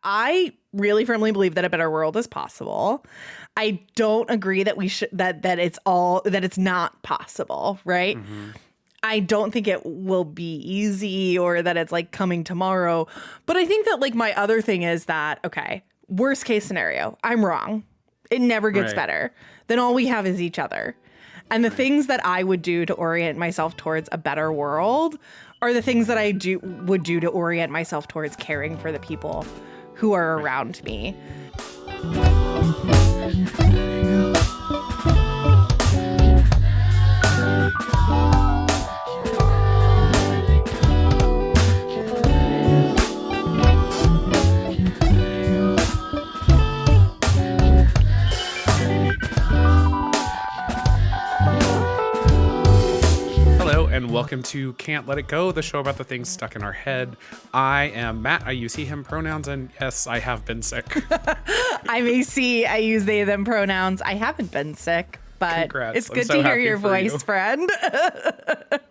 I really firmly believe that a better world is possible. I don't agree that we should that it's not possible, right? Mm-hmm. I don't think it will be easy or that it's like coming tomorrow. But I think that like my other thing is that, okay, worst case scenario, I'm wrong. It never gets better. Then all we have is each other. And the things that I would do to orient myself towards a better world are the things that I would do to orient myself towards caring for the people who are around me. And welcome to Can't Let It Go, the show about the things stuck in our head. I am Matt. I use he, him pronouns, and yes, I have been sick. I'm AC. I use they, them pronouns. I haven't been sick, but Congrats. It's good to hear your voice, friend.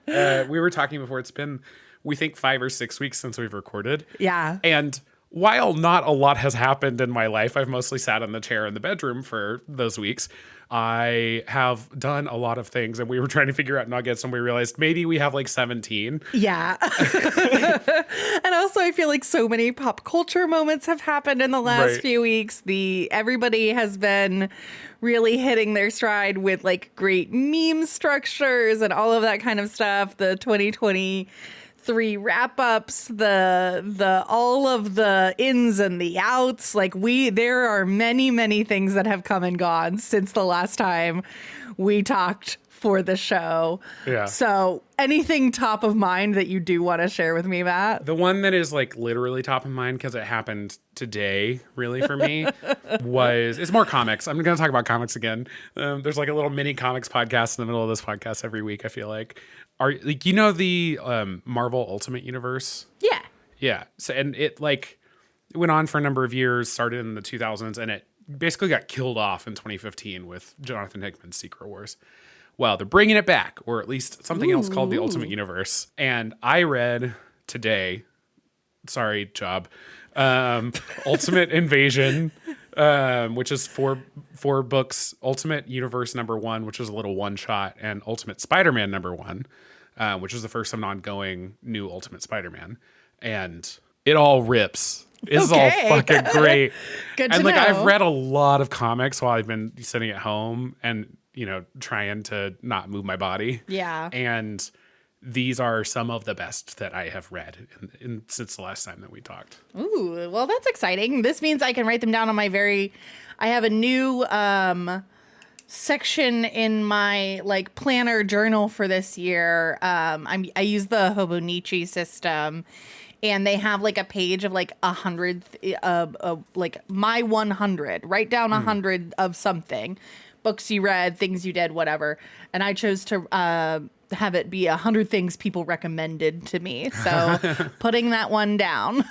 We were talking before. It's been, we think, 5 or 6 weeks since we've recorded. Yeah. And while not a lot has happened in my life, I've mostly sat in the chair in the bedroom for those weeks. I have done a lot of things, and we were trying to figure out nuggets, and we realized maybe we have like 17. Yeah. And also, I feel like so many pop culture moments have happened in the last few weeks. Everybody has been really hitting their stride with like great meme structures and all of that kind of stuff. The 2023 wrap-ups, the all of the ins and the outs. Like there are many things that have come and gone since the last time we talked for the show. Yeah. So anything top of mind that you do want to share with me, Matt? The one that is like literally top of mind because it happened today, really, for me, it's more comics. I'm going to talk about comics again. There's like a little mini comics podcast in the middle of this podcast every week, I feel like. The Marvel Ultimate Universe? Yeah. Yeah. So, and it went on for a number of years, started in the 2000s, and it basically got killed off in 2015 with Jonathan Hickman's Secret Wars. Well, they're bringing it back, or at least something else called the Ultimate Universe. And I read today, sorry, job, Ultimate Invasion, which is four books, Ultimate Universe #1, which is a little one shot, and Ultimate Spider-Man #1, which is the first of an ongoing new Ultimate Spider-Man. And it all rips. This is all fucking great. Good to and know. I've read a lot of comics while I've been sitting at home and, trying to not move my body. Yeah. And these are some of the best that I have read since the last time that we talked. Ooh, well, that's exciting. This means I can write them down on I have a new section in my planner journal for this year. I use the Hobonichi system, and they have a page of 100 my 100. Write down 100 of something. Books you read, things you did, whatever. And I chose to have it be 100 things people recommended to me. So putting that one down.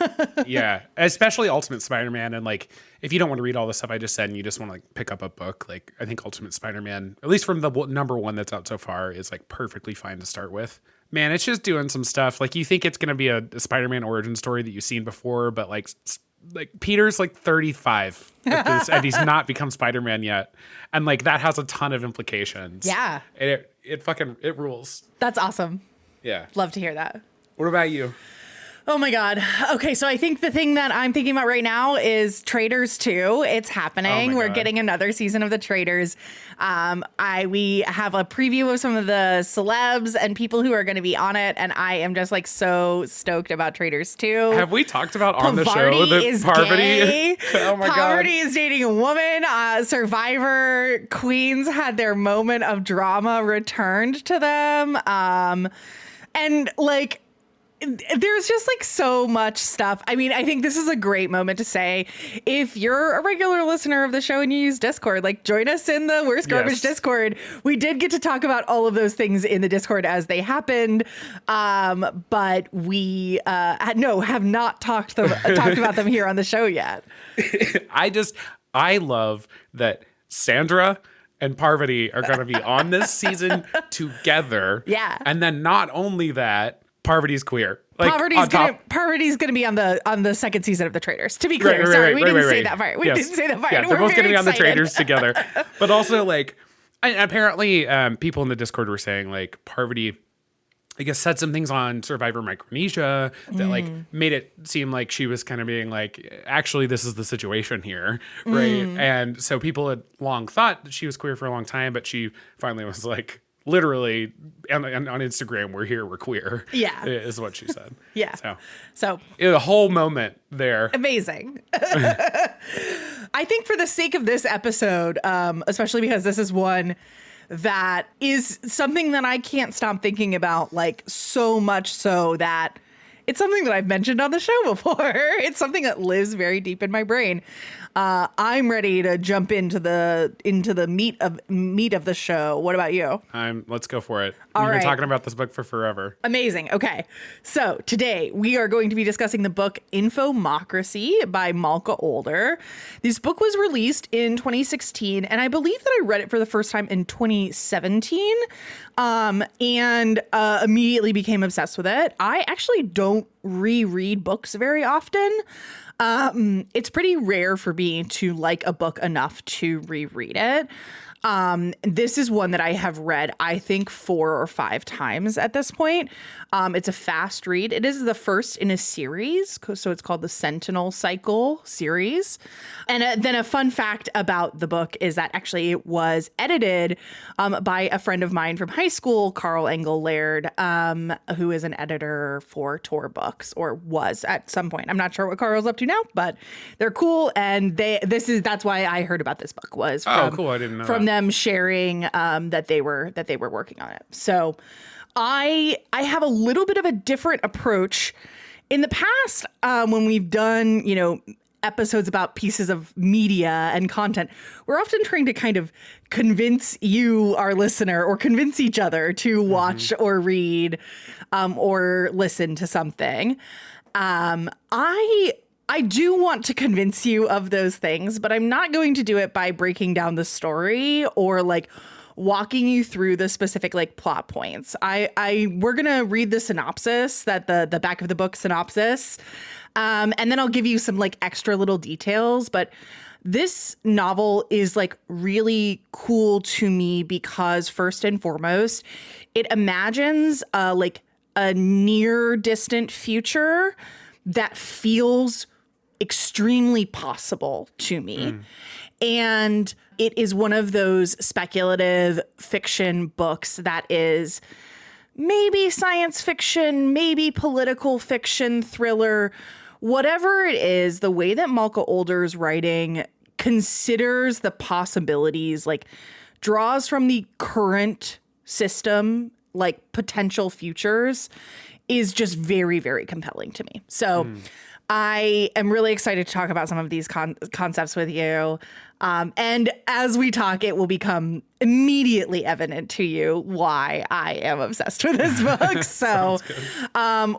Yeah, especially Ultimate Spider-Man. And if you don't want to read all the stuff I just said and you just want to pick up a book, I think Ultimate Spider-Man, at least from the #1 that's out so far, is perfectly fine to start with. Man, it's just doing some stuff. You think it's going to be a Spider-Man origin story that you've seen before, but Peter's 35 at this, and he's not become Spider-Man yet. And that has a ton of implications. Yeah. And it rules. That's awesome. Yeah. Love to hear that. What about you? Oh my God. Okay, so I think the thing that I'm thinking about right now is Traitors 2. It's happening. We're getting another season of the Traitors. We have a preview of some of the celebs and people who are going to be on it, and I am just so stoked about Traitors 2. Have we talked about on the Parvati show that is Parvati gay. Oh my God. Parvati is dating a woman. Survivor Queens had their moment of drama returned to them. And there's just so much stuff. I mean, I think this is a great moment to say, if you're a regular listener of the show and you use Discord, join us in the Worst Garbage Discord. We did get to talk about all of those things in the Discord as they happened. But we have not talked about them here on the show yet. I love that Sandra and Parvati are going to be on this season together. Yeah. And then not only that, Parvati's queer. Like, Parvati's gonna be on the second season of the Traitors. To be clear, we didn't say that part. We didn't say that part. Yeah, they're both gonna be on the Traitors together. But also, like, apparently, people in the Discord were saying, like, Parvati, I guess, said some things on Survivor Micronesia that like made it seem like she was kind of being like, actually, this is the situation here, right? And so people had long thought that she was queer for a long time, but she finally was like, literally on Instagram, we're here, we're queer. Yeah, is what she said. Yeah. So a whole moment there. Amazing. I think for the sake of this episode, especially because this is one that is something that I can't stop thinking about, like, so much so that it's something that I've mentioned on the show before. It's something that lives very deep in my brain. I'm ready to jump into the meat of the show. What about you? Let's go for it. All We've right. been talking about this book for forever. Amazing. Okay. So today we are going to be discussing the book Infomocracy by Malka Older. This book was released in 2016, and I believe that I read it for the first time in 2017, and immediately became obsessed with it. I actually don't reread books very often. It's pretty rare for me to like a book enough to reread it. This is one that I have read, I think, 4 or 5 times at this point. It's a fast read. It is the first in a series, so it's called the Centenal Cycle series. And then a fun fact about the book is that actually it was edited by a friend of mine from high school, Carl Engel Laird, who is an editor for Tor Books, or was at some point. I'm not sure what Carl's up to now, but they're cool. And that's why I heard about this book, was from, cool. I didn't know from that. them sharing that they were working on it. So I have a little bit of a different approach. In the past, when we've done, episodes about pieces of media and content, we're often trying to kind of convince you, our listener, or convince each other to watch or read or listen to something. I do want to convince you of those things, but I'm not going to do it by breaking down the story or like walking you through the specific like plot points. We're going to read the synopsis, that the back of the book synopsis. And then I'll give you some like extra little details, but this novel is like really cool to me because first and foremost, it imagines like a near distant future that feels extremely possible to me. And it is one of those speculative fiction books that is maybe science fiction, maybe political fiction, thriller, whatever it is. The way that Malka Older's writing considers the possibilities, like draws from the current system, like potential futures, is just very, very compelling to me. So I am really excited to talk about some of these concepts with you. And as we talk, it will become immediately evident to you why I am obsessed with this book. So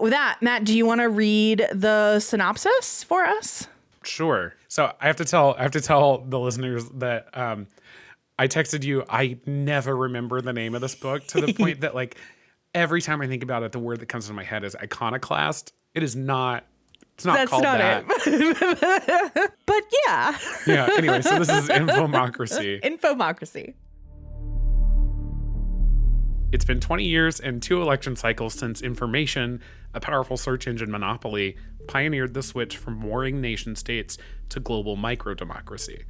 with that, Matt, do you want to read the synopsis for us? Sure. So I have to tell the listeners that I texted you. I never remember the name of this book, to the point that like every time I think about it, the word that comes into my head is iconoclast. It is not. It's not called that. It. But yeah. Yeah. Anyway, so this is Infomocracy. Infomocracy. It's been 20 years and 2 election cycles since information, a powerful search engine monopoly, pioneered the switch from warring nation states to global microdemocracy.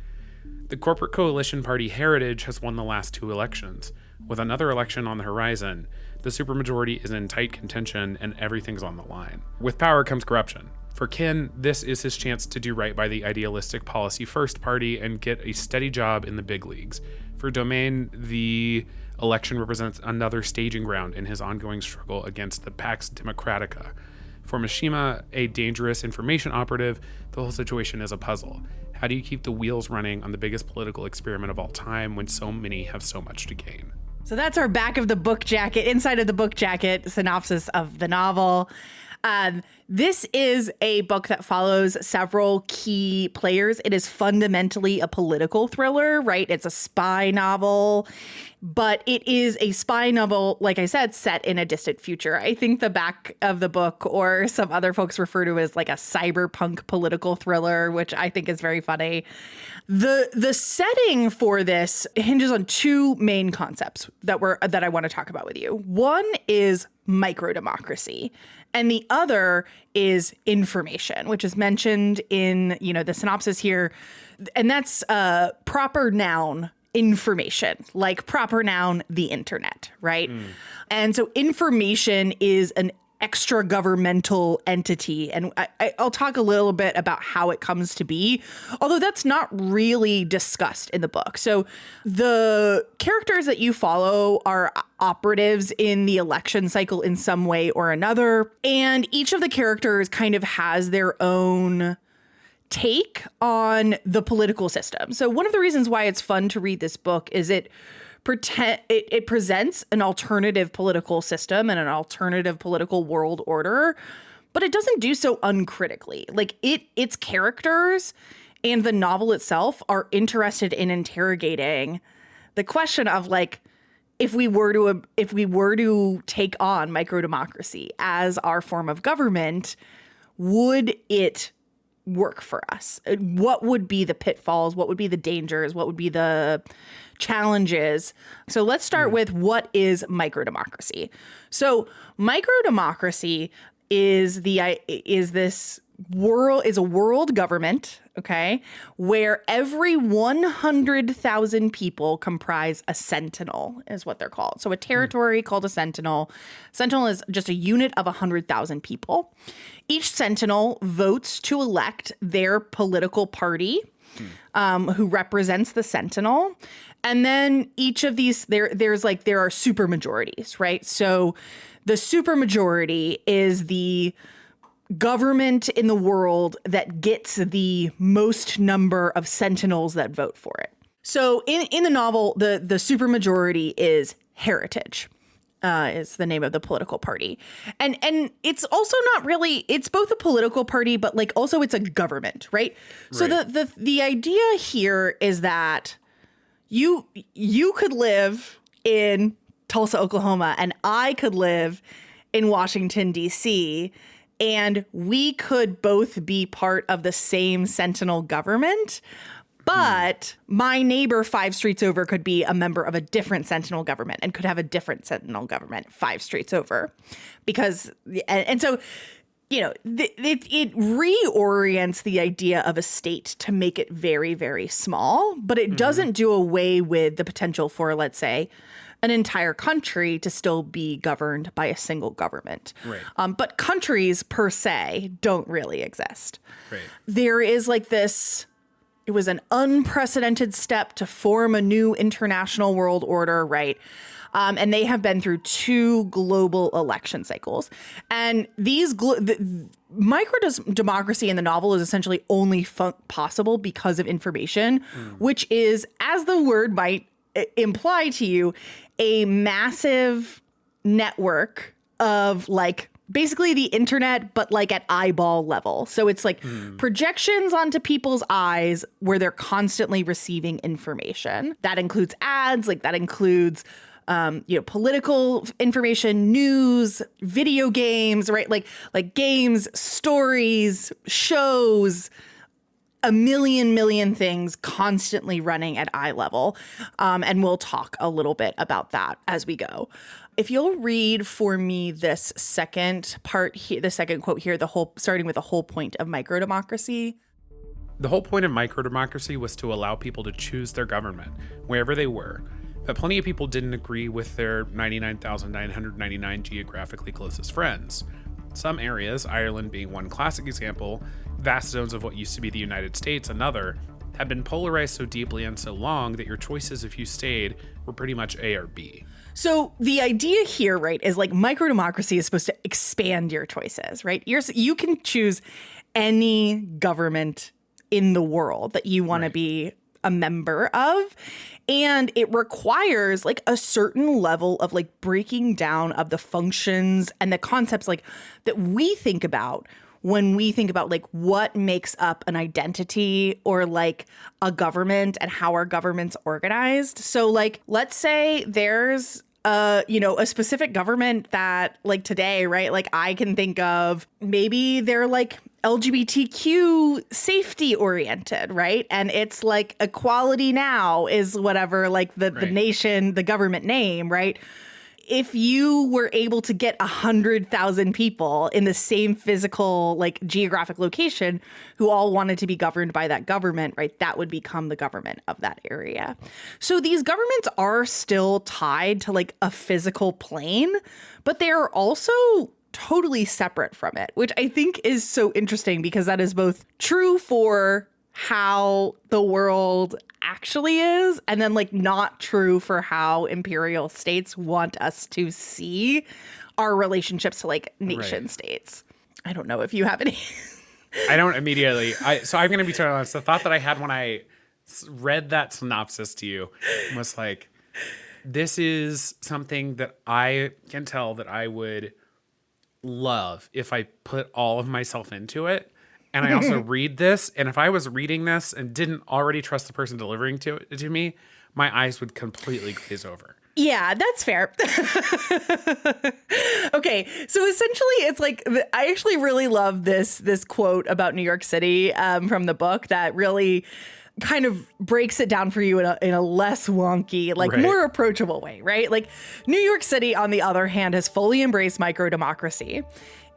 The corporate coalition party Heritage has won the last 2 elections. With another election on the horizon, the supermajority is in tight contention and everything's on the line. With power comes corruption. For Ken, this is his chance to do right by the idealistic Policy First Party and get a steady job in the big leagues. For Domain, the election represents another staging ground in his ongoing struggle against the Pax Democratica. For Mishima, a dangerous information operative, the whole situation is a puzzle. How do you keep the wheels running on the biggest political experiment of all time when so many have so much to gain? So that's our back of the book jacket, inside of the book jacket synopsis of the novel. This is a book that follows several key players. It is fundamentally a political thriller, right? It's a spy novel, but it is a spy novel, like I said, set in a distant future. I think the back of the book, or some other folks refer to it as like a cyberpunk political thriller, which I think is very funny. The setting for this hinges on two main concepts that I want to talk about with you. One is microdemocracy, and the other is information, which is mentioned in, the synopsis here. And that's proper noun information, like proper noun the internet, right? And so information is an extra governmental entity. And I'll talk a little bit about how it comes to be, although that's not really discussed in the book. So the characters that you follow are operatives in the election cycle in some way or another. And each of the characters kind of has their own take on the political system. So one of the reasons why it's fun to read this book is it presents an alternative political system and an alternative political world order, but it doesn't do so uncritically. Like its characters and the novel itself are interested in interrogating the question of, like, if we were to take on microdemocracy as our form of government, would it work for us? What would be the pitfalls? What would be the dangers? What would be the challenges? So let's start with, what is microdemocracy? So microdemocracy is a world government, okay, where every 100,000 people comprise a sentinel, is what they're called. So a territory called a sentinel. Sentinel is just a unit of 100,000 people. Each sentinel votes to elect their political party, who represents the sentinel. And then each of these, there are super majorities, right? So the super majority is the government in the world that gets the most number of sentinels that vote for it. So in the novel, the supermajority is Heritage, is the name of the political party. And it's also not really, it's both a political party, but like also it's a government, right? So the idea here is that you could live in Tulsa, Oklahoma, and I could live in Washington, D.C., and we could both be part of the same Sentinel government, but my neighbor 5 streets over could be a member of a different Sentinel government and could have a different Sentinel government 5 streets over. And so, it reorients the idea of a state to make it very, very small, but it doesn't do away with the potential for, let's say, an entire country to still be governed by a single government. Right. But countries per se don't really exist. Right. There is like this, it was an unprecedented step to form a new international world order, right? And they have been through 2 global election cycles. And these microdemocracy in the novel is essentially only possible because of information, which is, as the word might imply to you, a massive network of, like, basically the internet, but like at eyeball level. So it's like projections onto people's eyes where they're constantly receiving information. That includes ads, like that includes political information, news, video games, right? Like games, stories, shows, a million things constantly running at eye level. And we'll talk a little bit about that as we go. If you'll read for me this second part here, the second quote here, starting with the whole point of microdemocracy. The whole point of microdemocracy was to allow people to choose their government wherever they were. But plenty of people didn't agree with their 99,999 geographically closest friends. Some areas, Ireland being one classic example, vast zones of what used to be the United States another, had been polarized so deeply and so long that your choices, if you stayed, were pretty much A or B. So the idea here, right, is like microdemocracy is supposed to expand your choices, right? You can choose any government in the world that you want to be a member of. And it requires like a certain level of like breaking down of the functions and the concepts like that we think about when we think about like what makes up an identity or like a government and how our government's organized. So like, let's say there's a specific government that like today, right? Like I can think of maybe they're like LGBTQ safety oriented, right? And it's like Equality Now is whatever, like the nation, the government name, right? If you were able to get 100,000 people in the same physical, like geographic location who all wanted to be governed by that government, right, that would become the government of that area. So these governments are still tied to like a physical plane, but they are also totally separate from it, which I think is so interesting because that is both true for how the world actually is and then like not true for how imperial states want us to see our relationships to like nation states. I don't know if you have any. I don't immediately. So I'm going to be totally honest. The thought that I had when I read that synopsis to you was like, this is something that I can tell that I would love if I put all of myself into it. And I also read this, and if I was reading this and didn't already trust the person delivering it to me, my eyes would completely glaze over. Yeah, that's fair. Okay, so essentially it's like, I actually really love this quote about New York City from the book that really kind of breaks it down for you in a less wonky, like more approachable way, right? Like New York City, on the other hand, has fully embraced microdemocracy.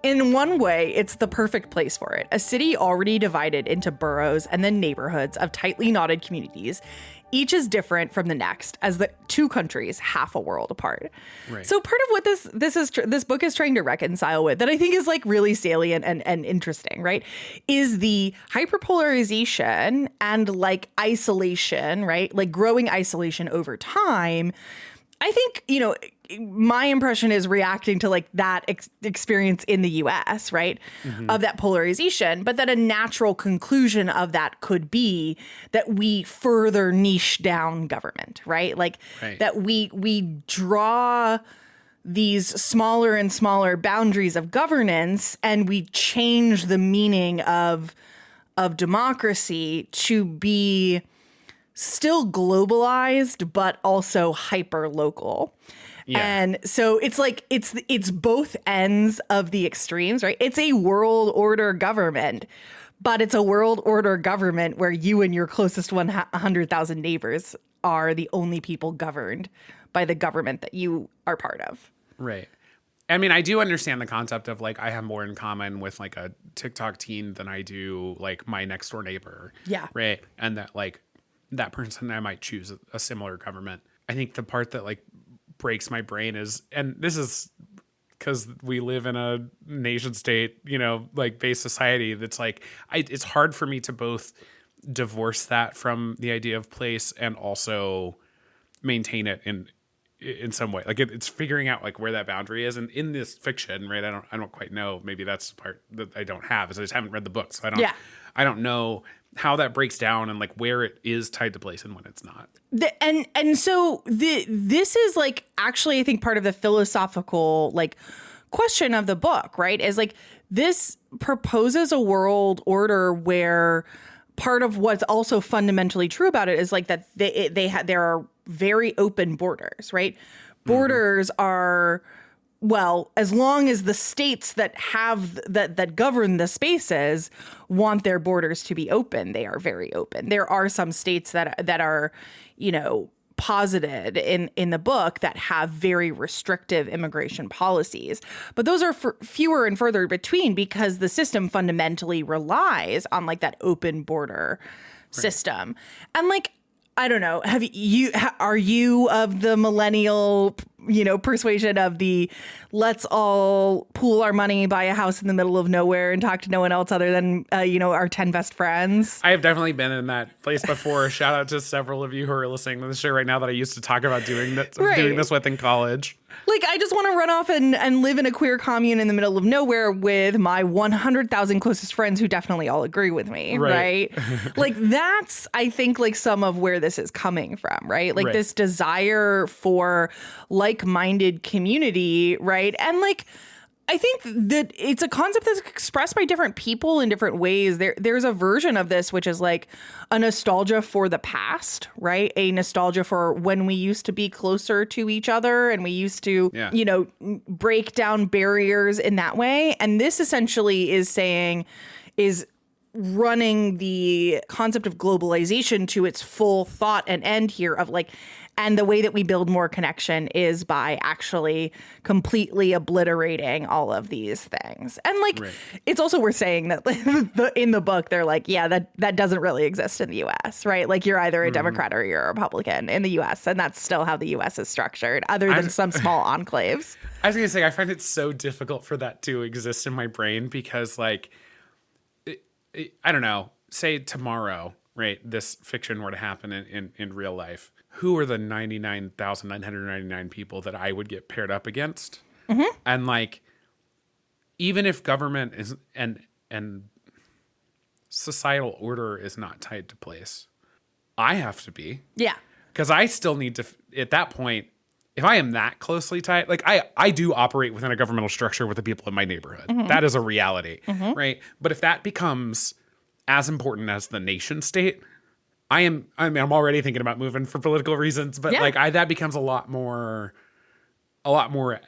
In one way, it's the perfect place for it. A city already divided into boroughs and then neighborhoods of tightly knotted communities. Each is different from the next, as the two countries half a world apart. Right. So part of what this book is trying to reconcile with, that I think is like really salient and interesting, right, is the hyperpolarization and like isolation, right, like growing isolation over time. I think, my impression is reacting to like that experience in the US, right, of that polarization, but that a natural conclusion of that could be that we further niche down government, right? Like that we draw these smaller and smaller boundaries of governance and we change the meaning of democracy to be still globalized, but also hyper local. Yeah. And so it's like it's both ends of the extremes, right? It's a world order government, but it's a world order government where you and your closest 100,000 neighbors are the only people governed by the government that you are part of. Right. I mean, I do understand the concept of like I have more in common with like a TikTok teen than I do like my next door neighbor. Yeah. Right. And that like that person, I might choose a similar government. I think the part that like breaks my brain is, and this is because we live in a nation state, like based society that's like, it's hard for me to both divorce that from the idea of place and also maintain it in some way. Like it's figuring out like where that boundary is. And in this fiction, right, I don't quite know. Maybe that's the part that I don't have, is I just haven't read the book. So I don't know how that breaks down and like where it is tied to place and when it's not. So this is like actually I think part of the philosophical like question of the book, right? Is like this proposes a world order where part of what's also fundamentally true about it is like that there are very open borders, right? Borders are, well, as long as the states that have that govern the spaces want their borders to be open, they are very open. There are some states that are, posited in the book that have very restrictive immigration policies, but those are fewer and further between because the system fundamentally relies on like that open border system. And like, I don't know, are you of the millennial persuasion of the let's all pool our money, buy a house in the middle of nowhere and talk to no one else other than, our 10 best friends. I have definitely been in that place before. Shout out to several of you who are listening to the show right now that I used to talk about doing this with in college. Like, I just want to run off and live in a queer commune in the middle of nowhere with my 100,000 closest friends who definitely all agree with me, right? Like, that's, I think, like, some of where this is coming from, right? Like, this desire for like-minded community, right? And, like, I think that it's a concept that's expressed by different people in different ways. There's a version of this which is like a nostalgia for the past, right? A nostalgia for when we used to be closer to each other and we used to, break down barriers in that way. And this essentially is running the concept of globalization to its full thought and end here of like, and the way that we build more connection is by actually completely obliterating all of these things. And like, it's also worth saying that in the book, they're like, yeah, that doesn't really exist in the US, right? Like you're either a Democrat or you're a Republican in the US. And that's still how the US is structured, other than some small enclaves. I was going to say, I find it so difficult for that to exist in my brain because like, I don't know, say tomorrow, right, this fiction were to happen in real life. Who are the 99,999 people that I would get paired up against? Mm-hmm. And like, even if government is and societal order is not tied to place, I have to be. Yeah. Because I still need to, at that point, if I am that closely tied, like I do operate within a governmental structure with the people in my neighborhood. Mm-hmm. That is a reality, right? But if that becomes as important as the nation state, I'm already thinking about moving for political reasons, but that becomes a lot more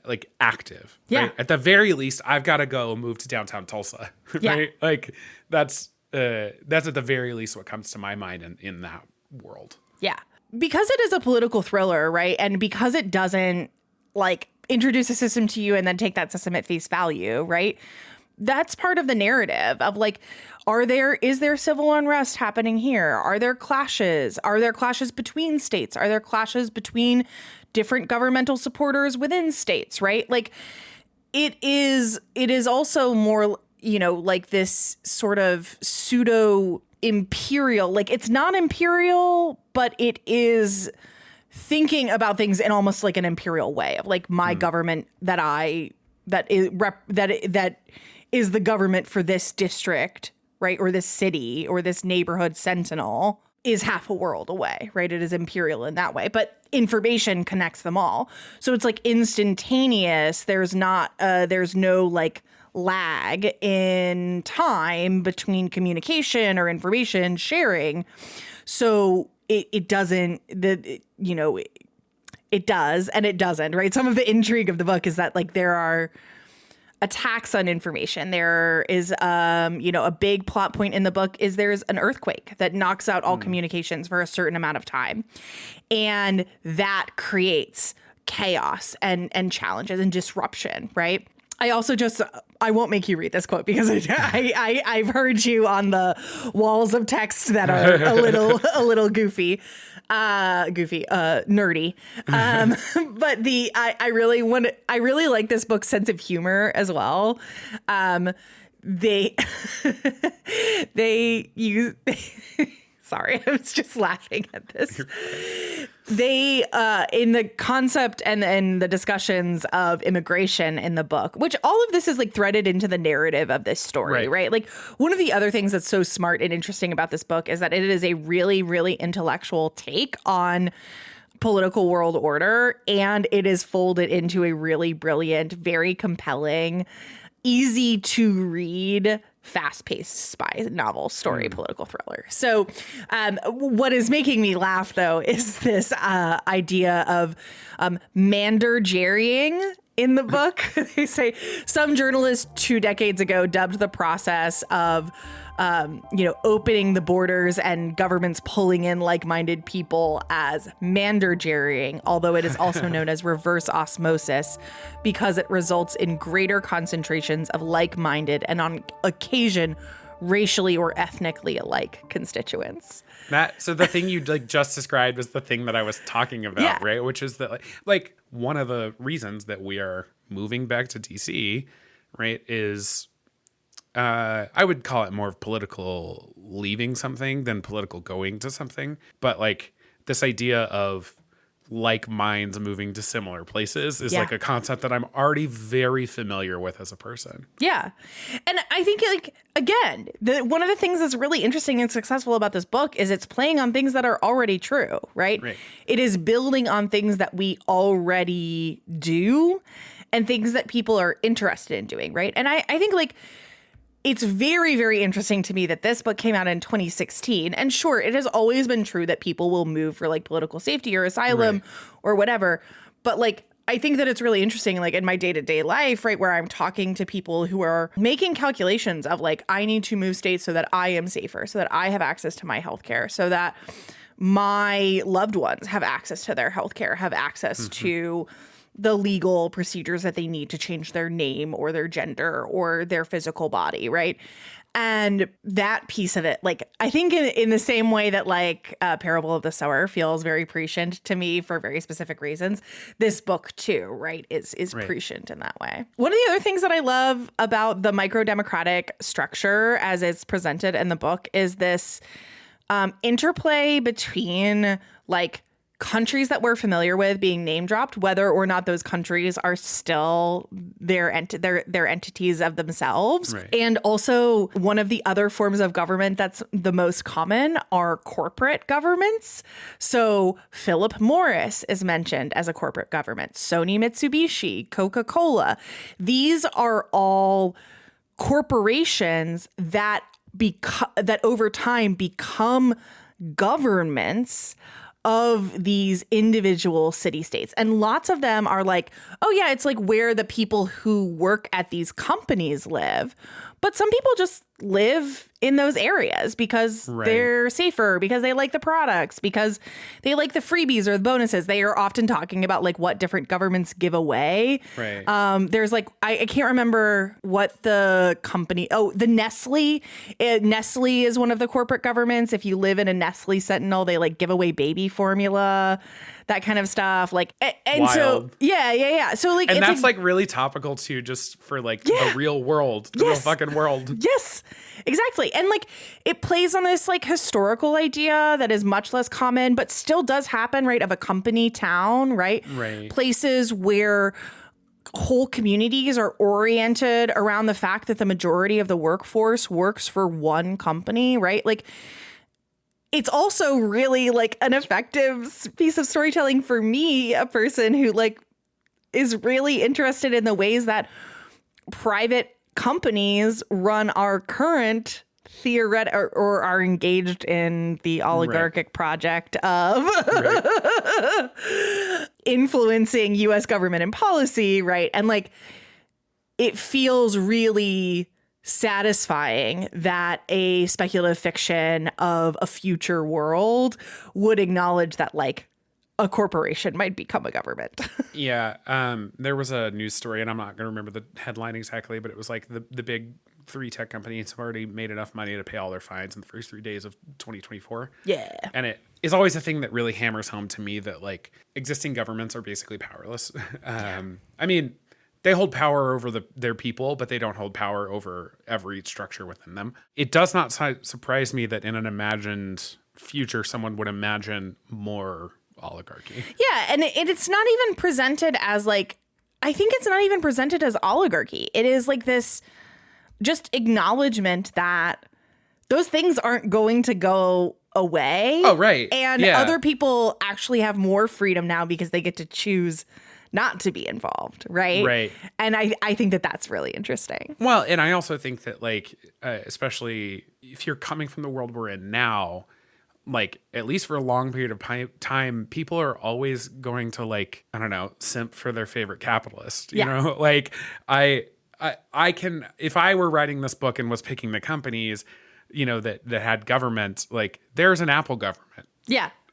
like active. Yeah. Right? At the very least, I've got to go move to downtown Tulsa. Right? Yeah. Like that's at the very least what comes to my mind in that world. Yeah. Because it is a political thriller, right? And because it doesn't like introduce a system to you and then take that system at face value, right? That's part of the narrative of like, is there civil unrest happening here? Are there clashes? Are there clashes between states? Are there clashes between different governmental supporters within states, right? Like it is also more, like this sort of pseudo imperial, like it's not imperial, but it is thinking about things in almost like an imperial way of like my government that is the government for this district, right? Or this city or this neighborhood Centenal is half a world away, right? It is imperial in that way, but information connects them all. So it's like instantaneous. There's no like lag in time between communication or information sharing. So it doesn't, it does and it doesn't, right? Some of the intrigue of the book is that like there are attacks on information. There is, a big plot point in the book is there's an earthquake that knocks out all communications for a certain amount of time. And that creates chaos and challenges and disruption, right? I also I won't make you read this quote because I've heard you on the walls of text that are a little goofy, nerdy. But I really like this book's sense of humor as well. They use. Sorry, I was just laughing at this. They, in the concept and the discussions of immigration in the book, which all of this is like threaded into the narrative of this story, right? Like one of the other things that's so smart and interesting about this book is that it is a really, really intellectual take on political world order. And it is folded into a really brilliant, very compelling, easy to read, fast-paced spy novel story, political thriller. So what is making me laugh, though, is this idea of mander-jerrying in the book. They say some journalists 2 decades ago dubbed the process of opening the borders and governments pulling in like-minded people as mander-jerrying, although it is also known as reverse osmosis because it results in greater concentrations of like-minded and on occasion racially or ethnically alike constituents. So the thing you like just described was the thing that I was talking about, right? Which is that like one of the reasons that we are moving back to DC, right, is I would call it more of political leaving something than political going to something. But like this idea of like minds moving to similar places is like a concept that I'm already very familiar with as a person. Yeah. And I think, like, again, one of the things that's really interesting and successful about this book is it's playing on things that are already true, right? It is building on things that we already do and things that people are interested in doing, right? And I think, like, it's very, very interesting to me that this book came out in 2016. And sure, it has always been true that people will move for like political safety or asylum or whatever. But like, I think that it's really interesting, like in my day-to-day life, right, where I'm talking to people who are making calculations of like, I need to move states so that I am safer, so that I have access to my healthcare, so that my loved ones have access to their healthcare, have access to the legal procedures that they need to change their name or their gender or their physical body, right? And that piece of it, like, I think in the same way that like Parable of the Sower feels very prescient to me for very specific reasons, this book too, right, is prescient in that way. One of the other things that I love about the microdemocratic structure as it's presented in the book is this interplay between like countries that we're familiar with being name dropped, whether or not those countries are still their entities of themselves. And also one of the other forms of government that's the most common are corporate governments. So Philip Morris is mentioned as a corporate government, Sony Mitsubishi, Coca-Cola. These are all corporations that over time become governments of these individual city-states. And lots of them are like, oh yeah, it's like where the people who work at these companies live. But some people just live in those areas because they're safer, because they like the products, because they like the freebies or the bonuses. They are often talking about like what different governments give away. There's like, I can't remember what the company, the Nestle. Nestle is one of the corporate governments. If you live in a Nestle Sentinel, they like give away baby formula, that kind of stuff. Like, and Wild. So, yeah. So like, and that's like really topical too, just for like the real world, the real fucking world. Yes, exactly. And like it plays on this like historical idea that is much less common, but still does happen, right? Of a company town, right? Places where whole communities are oriented around the fact that the majority of the workforce works for one company, right? Like, it's also really like an effective piece of storytelling for me, a person who like is really interested in the ways that private companies run our current or are engaged in the oligarchic project of influencing U.S. government and policy, right? And like, it feels really satisfying that a speculative fiction of a future world would acknowledge that like a corporation might become a government. There was a news story, and I'm not going to remember the headline exactly, but it was like the big 3 tech companies have already made enough money to pay all their fines in the first 3 days of 2024. And it is always a thing that really hammers home to me that like existing governments are basically powerless. I mean, they hold power over their people, but they don't hold power over every structure within them. It does not surprise me that in an imagined future, someone would imagine more oligarchy. Yeah, and it's not even presented as like, I think it's not even presented as oligarchy. It is like this just acknowledgement that those things aren't going to go away. And other people actually have more freedom now because they get to choose not to be involved, right? And I think that that's really interesting. Well, and I also think that like, especially if you're coming from the world we're in now, like at least for a long period of time, people are always going to like, I don't know, simp for their favorite capitalist, you know, like I can, if I were writing this book and was picking the companies, you know, that had government, like there's an Apple government.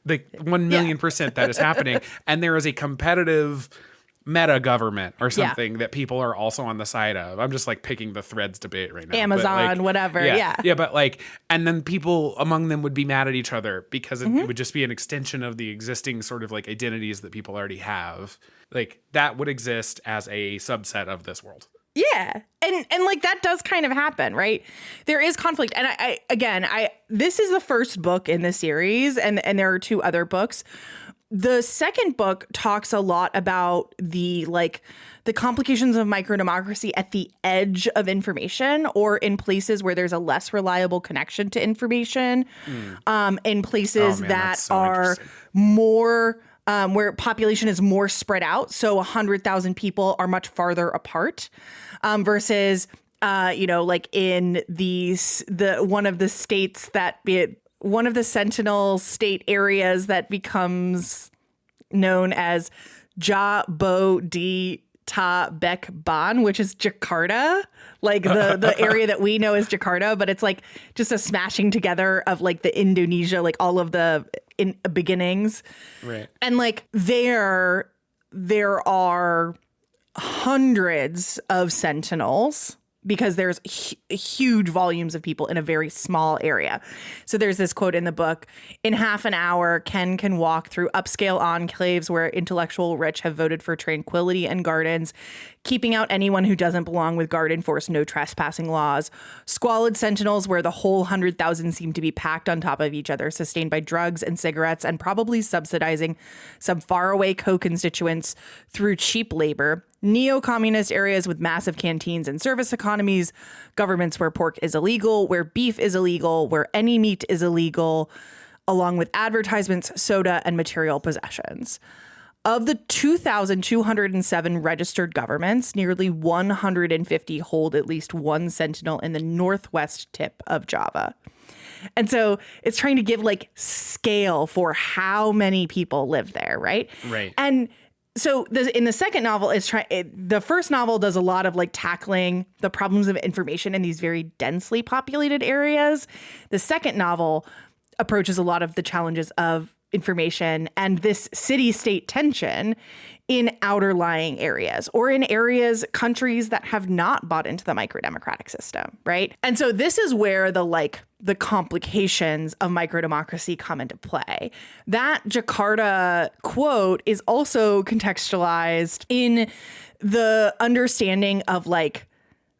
Like 1,000,000% that is happening. And there is a competitive meta government or something that people are also on the side of. I'm just like picking the Threads debate right now. Amazon, whatever. Yeah. Yeah. But like, and then people among them would be mad at each other because it would just be an extension of the existing sort of like identities that people already have. Like that would exist as a subset of this world. Yeah. And like that does kind of happen, right? There is conflict. And I this is the first book in the series and there are 2 other books. The second book talks a lot about the complications of microdemocracy at the edge of information or in places where there's a less reliable connection to information, in places that are more where population is more spread out. So 100,000 people are much farther apart versus, like in one of the states one of the Sentinel state areas that becomes known as Jabo di Ta Bek Ban, which is Jakarta, like the area that we know as Jakarta, but it's like just a smashing together of like the Indonesia, like all of the beginnings. Right. And like there are hundreds of Sentinels because there's huge volumes of people in a very small area. So there's this quote in the book: in half an hour, Ken can walk through upscale enclaves where intellectual rich have voted for tranquility and gardens, keeping out anyone who doesn't belong with guard-enforced no trespassing laws. Squalid Sentinels where the whole 100,000 seem to be packed on top of each other, sustained by drugs and cigarettes and probably subsidizing some faraway co-constituents through cheap labor. Neo-communist areas with massive canteens and service economies, governments where pork is illegal, where beef is illegal, where any meat is illegal, along with advertisements, soda, and material possessions. Of the 2,207 registered governments, nearly 150 hold at least one Sentinel in the northwest tip of Java. And so it's trying to give like scale for how many people live there, right? Right. And so in the second novel, the first novel does a lot of like tackling the problems of information in these very densely populated areas. The second novel approaches a lot of the challenges of information and this city-state tension in outer-lying areas or in countries that have not bought into the microdemocratic system, right? And so this is where the complications of microdemocracy come into play. That Jakarta quote is also contextualized in the understanding of like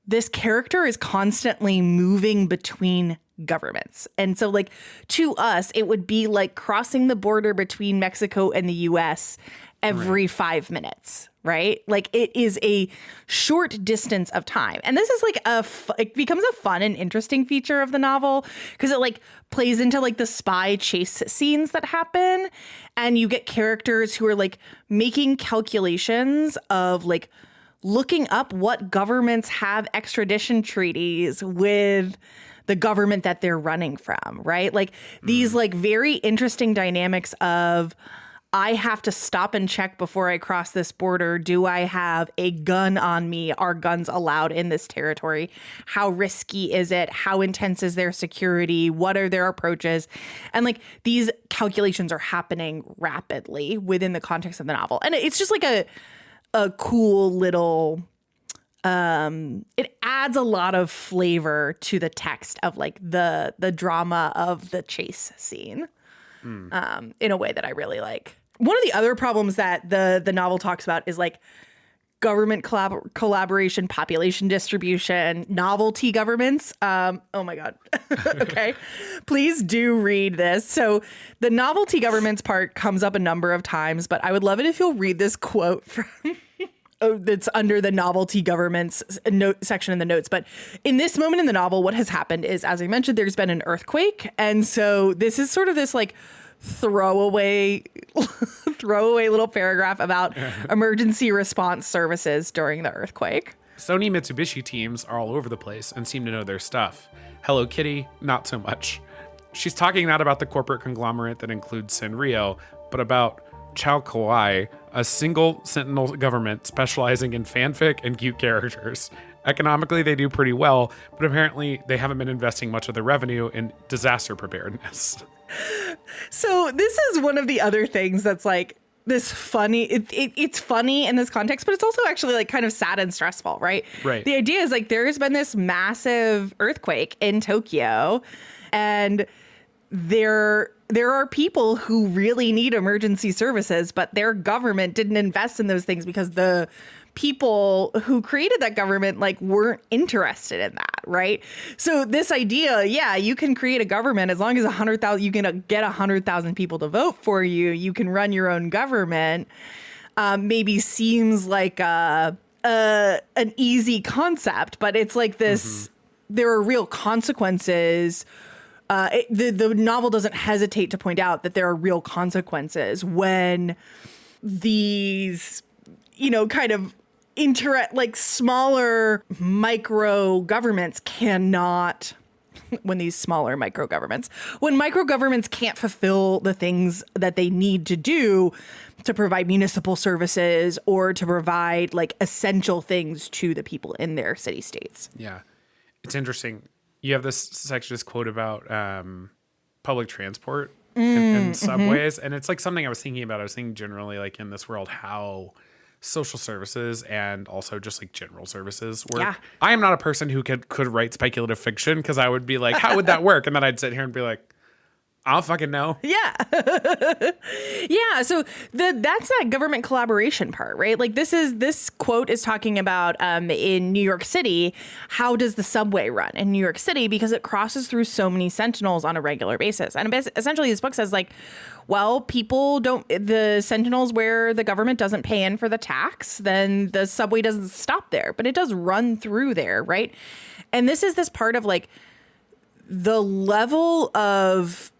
this character is constantly moving between governments. And so like to us, it would be like crossing the border between Mexico and the US every 5 minutes, right? Like it is a short distance of time. And this is like it becomes a fun and interesting feature of the novel because it like plays into like the spy chase scenes that happen. And you get characters who are like making calculations of like looking up what governments have extradition treaties with the government that they're running from, right? Like these like very interesting dynamics of I have to stop and check before I cross this border. Do I have a gun on me? Are guns allowed in this territory? How risky is it? How intense is their security? What are their approaches? And like these calculations are happening rapidly within the context of the novel. And it's just like a cool little it adds a lot of flavor to the text of like the drama of the chase scene in a way that I really like. One of the other problems that the novel talks about is like government collaboration, population distribution, novelty governments. Oh my God. Okay. Please do read this. So the novelty governments part comes up a number of times, but I would love it if you'll read this quote from that's under the novelty governments section in the notes. But in this moment in the novel, what has happened is, as I mentioned, there's been an earthquake. And so this is sort of this like throwaway little paragraph about emergency response services during the earthquake. Sony Mitsubishi teams are all over the place and seem to know their stuff. Hello Kitty, not so much. She's talking not about the corporate conglomerate that includes Sanrio, but about Chao Kawaii, a single Sentinel government specializing in fanfic and cute characters. Economically, they do pretty well, but apparently they haven't been investing much of their revenue in disaster preparedness. So this is one of the other things that's like this funny, it's funny in this context, but it's also actually like kind of sad and stressful, right? Right. The idea is like there's been this massive earthquake in Tokyo, and there are people who really need emergency services, but their government didn't invest in those things because the people who created that government like weren't interested in that, right? So this idea, yeah, you can create a government as long as 100,000, you can get 100,000 people to vote for you. You can run your own government. Maybe seems like an easy concept, but it's like this. There are real consequences. The novel doesn't hesitate to point out that there are real consequences when these, kind of like smaller micro governments cannot, when micro governments can't fulfill the things that they need to do to provide municipal services or to provide like essential things to the people in their city states. Yeah. It's interesting. You have this quote about public transport and subways. And it's like something I was thinking about. I was thinking generally like in this world, how social services and also just like general services work. Yeah. I am not a person who could write speculative fiction because I would be like, how would that work? And then I'd sit here and be like, I don't fucking know. Yeah. Yeah. So that's that government collaboration part, right? Like this quote is talking about in New York City, how does the subway run in New York City? Because it crosses through so many Sentinels on a regular basis. And essentially this book says like, well, the Sentinels where the government doesn't pay in for the tax, then the subway doesn't stop there, but it does run through there, right? And this is this part of like the level of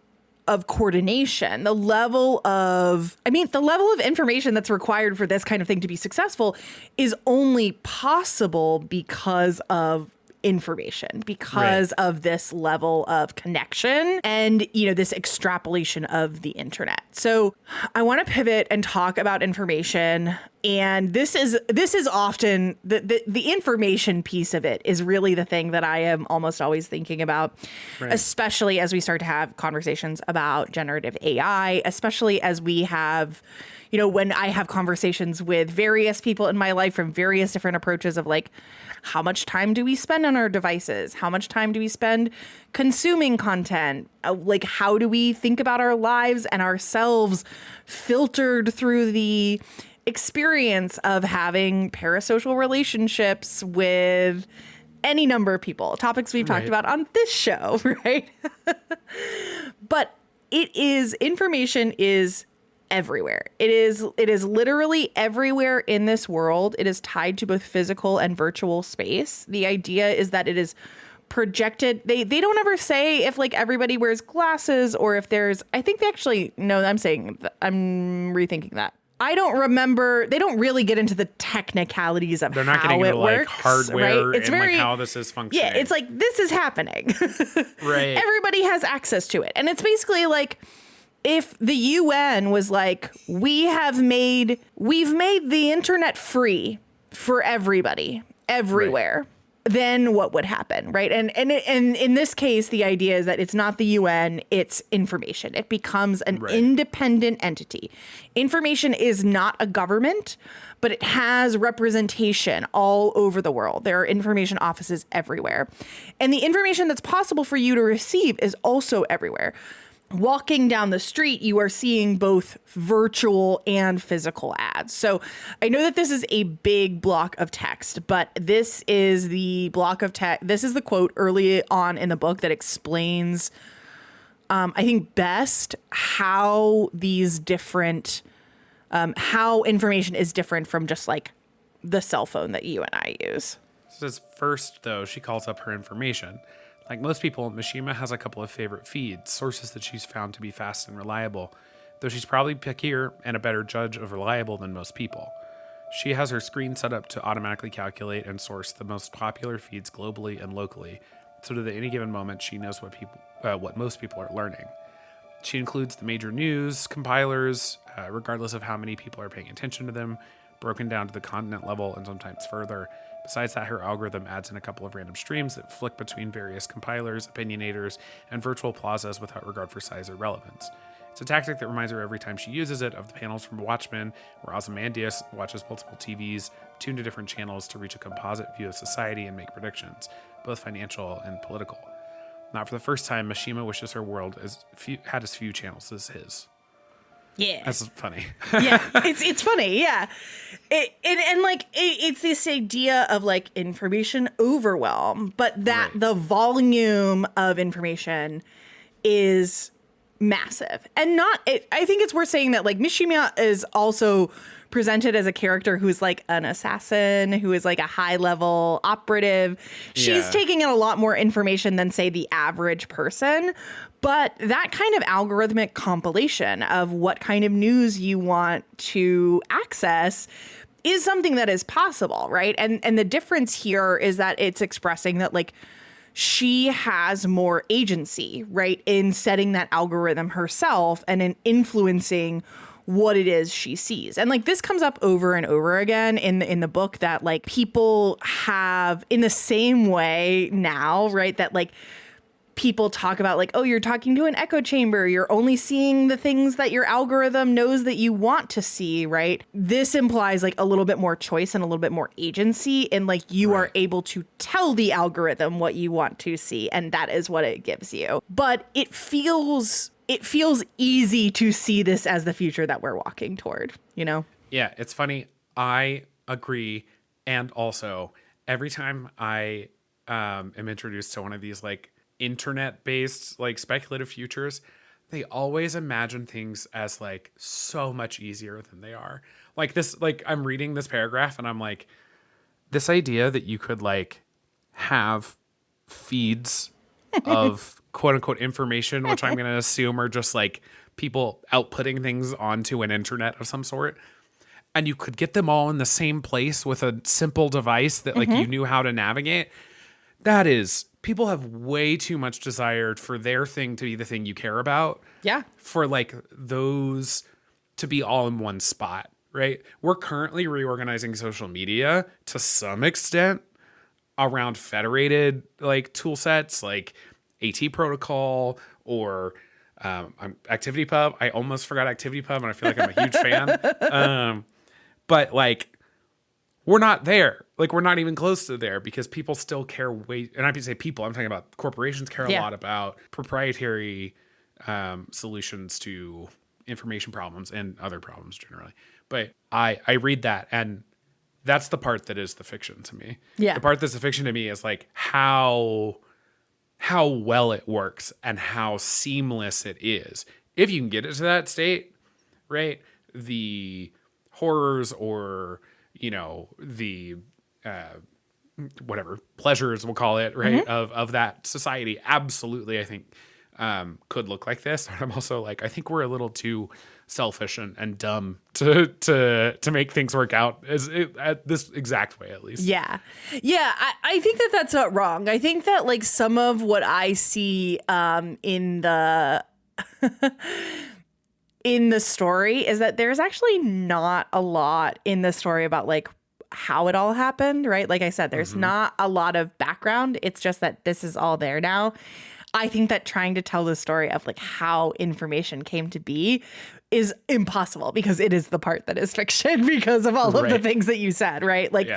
coordination, the level of information that's required for this kind of thing to be successful is only possible because of information, because of this level of connection and, this extrapolation of the internet. So I want to pivot and talk about information. And this is often the information piece of it is really the thing that I am almost always thinking about, especially as we start to have conversations about generative AI, especially as we have, when I have conversations with various people in my life from various different approaches of like, how much time do we spend on our devices? How much time do we spend consuming content? Like, how do we think about our lives and ourselves filtered through the experience of having parasocial relationships with any number of people, topics we've talked about on this show, right? But information is everywhere. It is literally everywhere in this world. It is tied to both physical and virtual space. The idea is that it is projected. They don't ever say if like everybody wears glasses or if there's, I think they actually, no, I'm rethinking that. I don't remember. They don't really get into the technicalities of They're not how getting it into works, like hardware right? It's and very, like how this is functioning. Yeah, it's like this is happening. Right. Everybody has access to it. And it's basically like if the UN was like, we've made the internet free for everybody, everywhere, then what would happen, right? And in this case, the idea is that it's not the UN, it's information. It becomes an independent entity. Information is not a government, but it has representation all over the world. There are information offices everywhere. And the information that's possible for you to receive is also everywhere. Walking down the street, you are seeing both virtual and physical ads. So I know that this is a big block of text, but this is the block of text. This is the quote early on in the book that explains, I think best how these different, how information is different from just like the cell phone that you and I use. So first, though, she calls up her information. Like most people, Mishima has a couple of favorite feeds, sources that she's found to be fast and reliable, though she's probably pickier and a better judge of reliable than most people. She has her screen set up to automatically calculate and source the most popular feeds globally and locally, so that at any given moment she knows what most people are learning. She includes the major news compilers, regardless of how many people are paying attention to them, broken down to the continent level and sometimes further. Besides that, her algorithm adds in a couple of random streams that flick between various compilers, opinionators, and virtual plazas without regard for size or relevance. It's a tactic that reminds her every time she uses it of the panels from Watchmen, where Ozymandias watches multiple TVs, tuned to different channels to reach a composite view of society and make predictions, both financial and political. Not for the first time, Mishima wishes her world had as few channels as his. Yeah. That's funny. Yeah, it's funny, yeah. It's this idea of like information overwhelm, but that the volume of information is massive. And I think it's worth saying that like Mishima is also presented as a character who's like an assassin, who is like a high level operative. She's taking in a lot more information than say the average person. But that kind of algorithmic compilation of what kind of news you want to access is something that is possible, right? And the difference here is that it's expressing that like she has more agency, right, in setting that algorithm herself and in influencing what it is she sees. And like this comes up over and over again in the book, that like people have in the same way now, right, that like people talk about like, oh, you're talking to an echo chamber. You're only seeing the things that your algorithm knows that you want to see, right? This implies like a little bit more choice and a little bit more agency, and like you are able to tell the algorithm what you want to see, and that is what it gives you. But it feels easy to see this as the future that we're walking toward, you know? Yeah, it's funny. I agree. And also, every time I am introduced to one of these like internet-based like speculative futures, they always imagine things as like so much easier than they are. Like this, like I'm reading this paragraph and I'm like, this idea that you could like have feeds of quote unquote information, which I'm going to assume are just like people outputting things onto an internet of some sort, and you could get them all in the same place with a simple device that like you knew how to navigate. That is, people have way too much desire for their thing to be the thing you care about. Yeah. For like those to be all in one spot, right? We're currently reorganizing social media to some extent around federated like tool sets like AT protocol or ActivityPub. I almost forgot ActivityPub and I feel like I'm a huge fan. But like, we're not there. Like, we're not even close to there because people still care and I say people, I'm talking about corporations care a lot about proprietary solutions to information problems and other problems generally. But I read that, and that's the part that is the fiction to me. Yeah. The part that's the fiction to me is like how well it works and how seamless it is. If you can get it to that state, right? The horrors or, you know, the whatever pleasures we'll call it, right, of that society, absolutely, I think could look like this. But I'm also like, I think we're a little too selfish and dumb to make things work out at this exact way, at least. Yeah. I think that's not wrong. I think that like some of what I see in the in the story is that there's actually not a lot in the story about like how it all happened, right? Like I said, there's not a lot of background. It's just that this is all there now. I think that trying to tell the story of like how information came to be is impossible because it is the part that is fiction because of all of the things that you said, right? Like,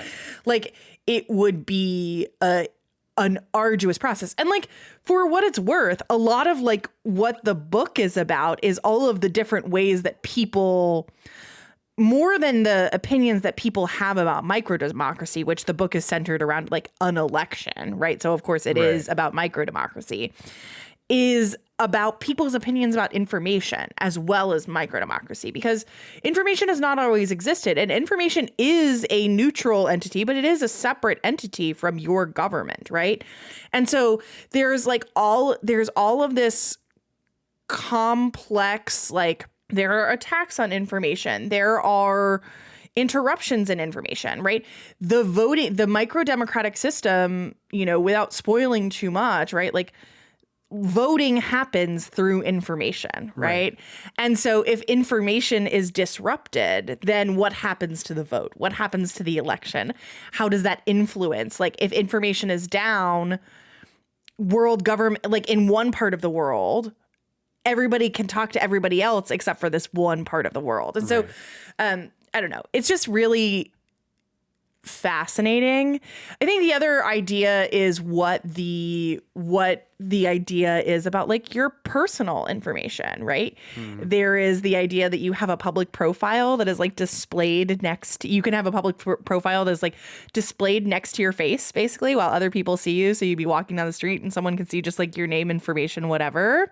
like it would be an arduous process. And like, for what it's worth, a lot of like what the book is about is all of the different ways that people, more than the opinions that people have about microdemocracy, which the book is centered around like an election, right? So of course it is about microdemocracy, is about people's opinions about information as well as microdemocracy, because information has not always existed, and information is a neutral entity, but it is a separate entity from your government, right? And so there's all of this complex, like, there are attacks on information. There are interruptions in information, right? The microdemocratic system, you know, without spoiling too much, right? Like, voting happens through information, right? And so if information is disrupted, then what happens to the vote? What happens to the election? How does that influence? Like, if information is down, world government, like in one part of the world, everybody can talk to everybody else except for this one part of the world. And so, I don't know. It's just really fascinating. I think the other idea is what the idea is about like your personal information, right? There is the idea that you have a public profile that is like displayed next you can have a public profile that's like displayed next to your face basically while other people see you. So you'd be walking down the street and someone can see just like your name, information, whatever.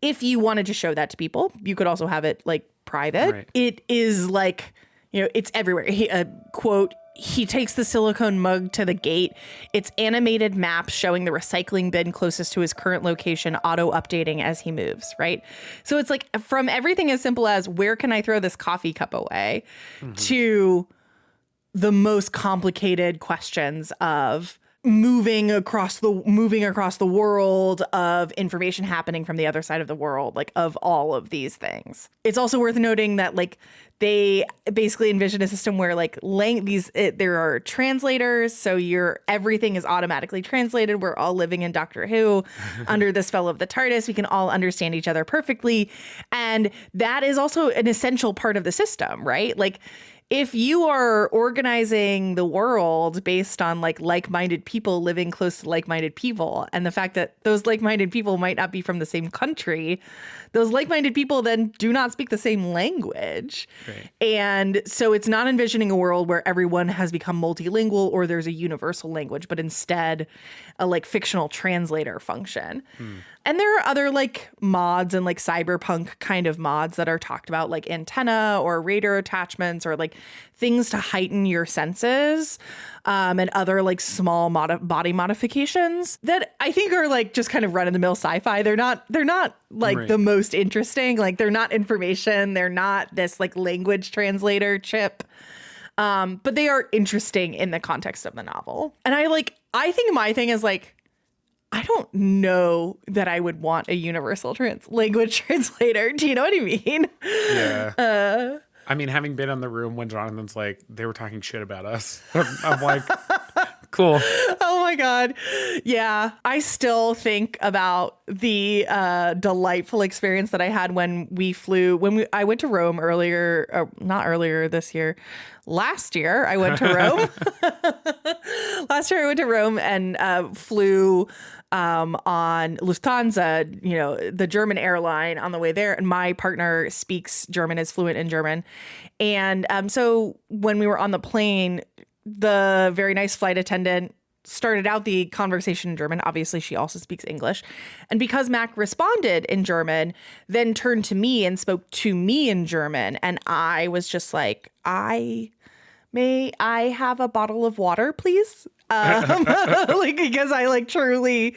If you wanted to show that to people, you could also have it like private. Right. It is like, it's everywhere. Quote, he takes the silicone mug to the gate. It's animated maps showing the recycling bin closest to his current location, auto-updating as he moves, right? So it's like from everything as simple as where can I throw this coffee cup away to the most complicated questions of moving across the world, of information happening from the other side of the world, like of all of these things. It's also worth noting that like they basically envision a system where like there are translators, so everything is automatically translated. We're all living in Doctor Who under the spell of the TARDIS. We can all understand each other perfectly, and that is also an essential part of the system, right? Like, if you are organizing the world based on like-minded people living close to like-minded people, and the fact that those like-minded people might not be from the same country, those like-minded people then do not speak the same language. Right. And so it's not envisioning a world where everyone has become multilingual or there's a universal language, but instead a like fictional translator function. And there are other like mods and like cyberpunk kind of mods that are talked about, like antenna or radar attachments or like things to heighten your senses, and other like small body modifications that I think are like just kind of run of the mill sci-fi. They're not like the most interesting. Like they're not information. They're not this like language translator chip. But they are interesting in the context of the novel. And I think my thing is like, I don't know that I would want a universal language translator. Do you know what I mean? Yeah. I mean, having been in the room when Jonathan's like, they were talking shit about us. I'm like, cool. Oh my God. Yeah. I still think about the delightful experience that I had when I went to Rome not earlier this year. Last year I went to Rome. Last year I went to Rome and flew on Lufthansa, the German airline, on the way there. And my partner speaks German, is fluent in German. And so when we were on the plane, the very nice flight attendant started out the conversation in German. Obviously, she also speaks English. And because Mac responded in German, then turned to me and spoke to me in German. And I was just like, may I have a bottle of water, please? Because I truly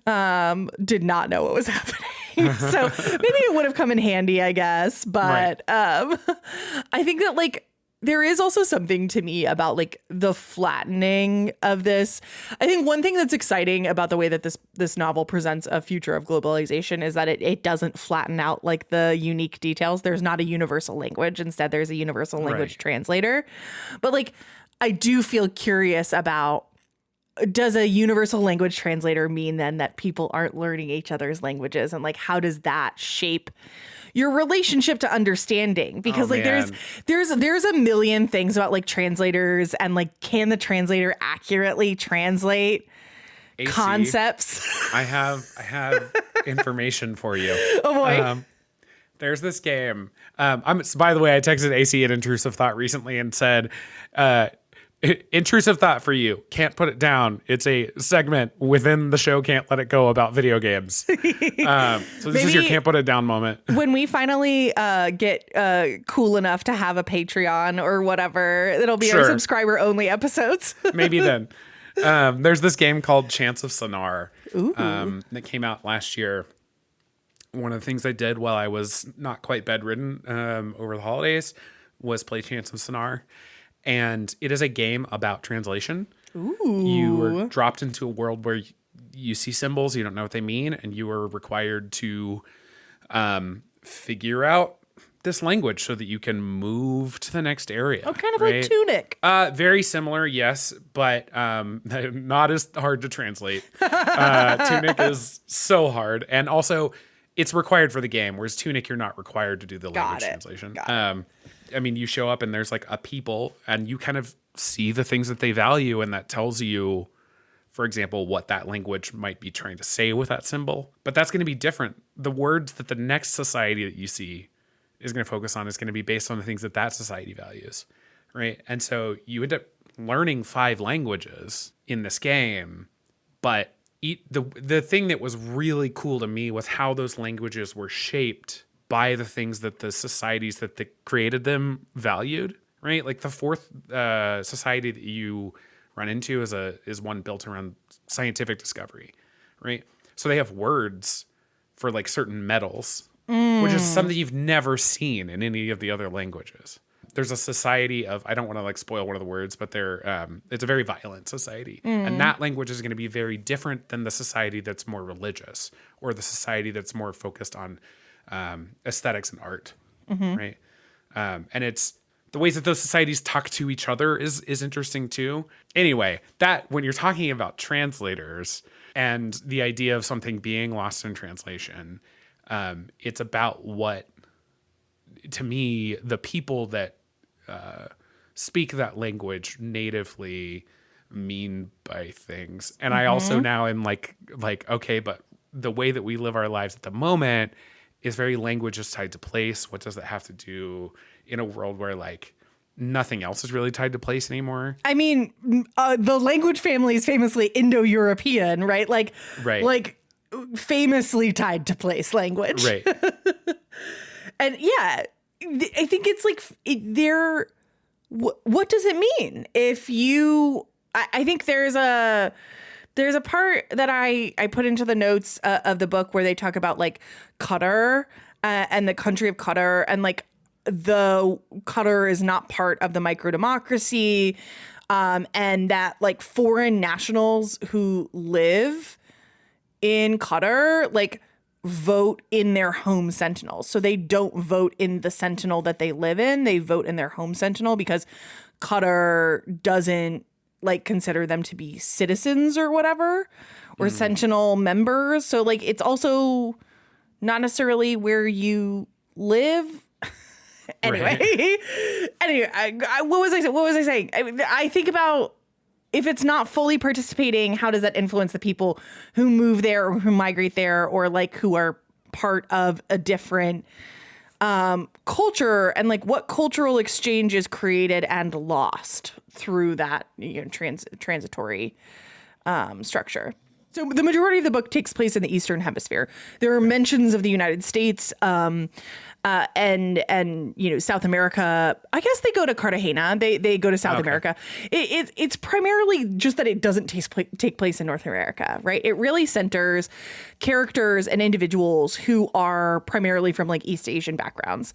did not know what was happening. So maybe it would have come in handy, I guess. But I think that there is also something to me about the flattening of this. I think one thing that's exciting about the way that this novel presents a future of globalization is that it doesn't flatten out the unique details. There's not a universal language. Instead, there's a universal language translator. But I do feel curious about, does a universal language translator mean then that people aren't learning each other's languages? And how does that shape your relationship to understanding? Because there's a million things about translators and can the translator accurately translate AC, concepts? I have information for you. Oh boy. There's this game. By the way, I texted AC an intrusive thought recently and said, intrusive thought for you. Can't put it down. It's a segment within the show. Can't let it go about video games. So this is your can't put it down moment. When we finally get cool enough to have a Patreon or whatever, it'll be our subscriber only episodes. Maybe then. There's this game called Chants of Sennaar that came out last year. One of the things I did while I was not quite bedridden over the holidays was play Chants of Sennaar. And it is a game about translation. Ooh. You are dropped into a world where you see symbols, you don't know what they mean, and you are required to figure out this language so that you can move to the next area. Oh, kind of like Tunic. Very similar, yes, but not as hard to translate. Tunic is so hard. And also, it's required for the game, whereas Tunic, you're not required to do the language translation. I mean, you show up and there's like a people, and you kind of see the things that they value, and that tells you, for example, what that language might be trying to say with that symbol. But that's going to be different. The words that the next society that you see is going to focus on is going to be based on the things that that society values, right? And so you end up learning 5 languages in this game, but the thing that was really cool to me was how those languages were shaped by the things that the societies that created them valued, right? Like the 4th society that you run into is one built around scientific discovery, right? So they have words for like certain metals, which is something you've never seen in any of the other languages. There's a society of, I don't want to like spoil one of the words, but it's a very violent society. And that language is going to be very different than the society that's more religious, or the society that's more focused on aesthetics and art, right? And it's the ways that those societies talk to each other is interesting too. Anyway, that when you're talking about translators and the idea of something being lost in translation, it's about what, to me, the people that speak that language natively mean by things. And I also now am like, okay, but the way that we live our lives at the moment is very language is tied to place. What does that have to do in a world where like nothing else is really tied to place anymore? I mean, the language family is famously Indo-European, right? Like famously tied to place language. Right. And yeah, I think it's like what does it mean if you, I think there's a part that I put into the notes of the book where they talk about like Qatar and the country of Qatar, and like the Qatar is not part of the microdemocracy, and that like foreign nationals who live in Qatar like vote in their home Sentinel. So they don't vote in the Sentinel that they live in. They vote in their home Sentinel because Qatar doesn't like consider them to be citizens or whatever, or Sentinel members. So like it's also not necessarily where you live. Anyway, what was I saying? I think about, if it's not fully participating, how does that influence the people who move there or who migrate there, or like who are part of a different culture, and like what cultural exchange is created and lost through that transitory structure. So the majority of the book takes place in the Eastern Hemisphere. There are mentions of the United States and South America. I guess they go to Cartagena. They go to South America. It's primarily just that it doesn't take place in North America, right? It really centers characters and individuals who are primarily from like East Asian backgrounds,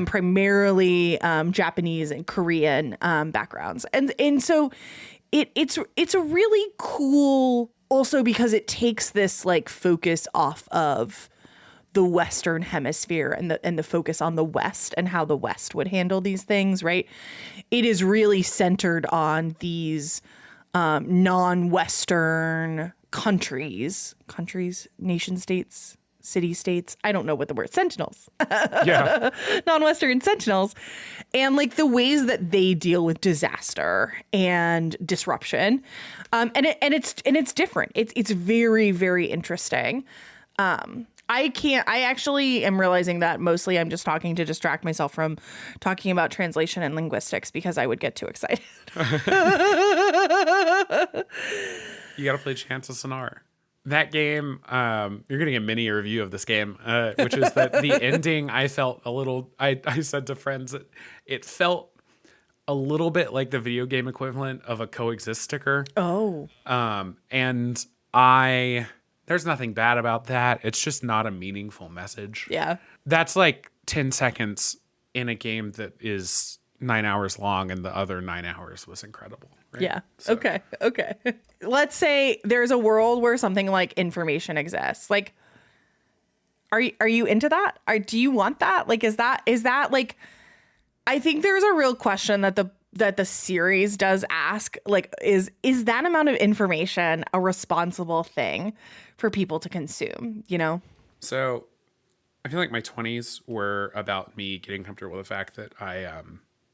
primarily Japanese and Korean backgrounds, and so it's a really cool. Also, because it takes this like focus off of the Western Hemisphere and the focus on the West and how the West would handle these things, right? It is really centered on these non-Western countries, nation states, city states. I don't know what the word, Sentinels. Yeah. Non-Western Sentinels. And like the ways that they deal with disaster and disruption. And it's different. It's very, very interesting. I actually am realizing that mostly I'm just talking to distract myself from talking about translation and linguistics because I would get too excited. You got to play Chants of Sennaar. That game, you're getting a mini review of this game, which is that the ending, I felt a little, I said to friends that it felt a little bit like the video game equivalent of a coexist sticker. Oh. And there's nothing bad about that. It's just not a meaningful message. Yeah. That's like 10 seconds in a game that is 9 hours long, and the other 9 hours was incredible. Right? Yeah. So. Okay. Let's say there's a world where something like information exists. Like, are you into that? Do you want that? Like, is that like, I think there's a real question that the series does ask, like, is that amount of information a responsible thing for people to consume, you know? So I feel like my 20s were about me getting comfortable with the fact that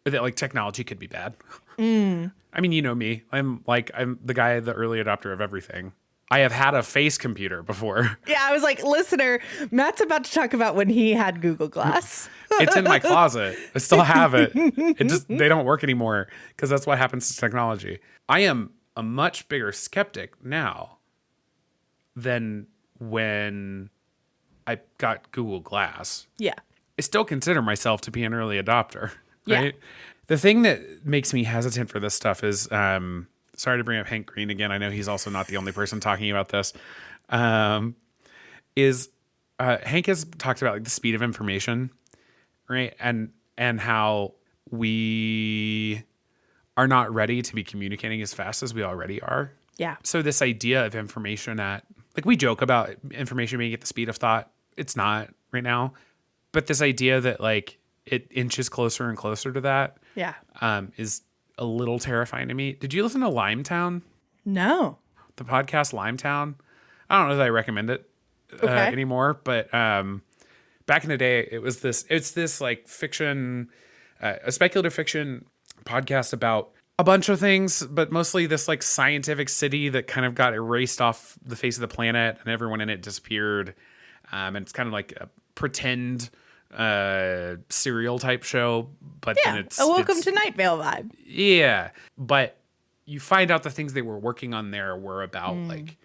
that like technology could be bad. I mean, you know me. I'm the guy, the early adopter of everything. I have had a face computer before. Yeah, I was like, listener, Matt's about to talk about when he had Google Glass. It's in my closet. I still have it. They don't work anymore because that's what happens to technology. I am a much bigger skeptic now than when I got Google Glass. Yeah. I still consider myself to be an early adopter, right? Yeah. The thing that makes me hesitant for this stuff is, sorry to bring up Hank Green again. I know he's also not the only person talking about this. Hank has talked about like the speed of information, right? And how we are not ready to be communicating as fast as we already are. Yeah. So this idea of information we joke about information being at the speed of thought. It's not right now. But this idea that like it inches closer and closer to that is a little terrifying to me. Did you listen to Limetown? No. The podcast Limetown? I don't know that I recommend it anymore, but back in the day, it's this like fiction, a speculative fiction podcast about a bunch of things, but mostly this like scientific city that kind of got erased off the face of the planet and everyone in it disappeared. And it's kind of like a pretend serial type show, but then it's a Welcome to Night Vale vibe. Yeah. But you find out the things they were working on there were about like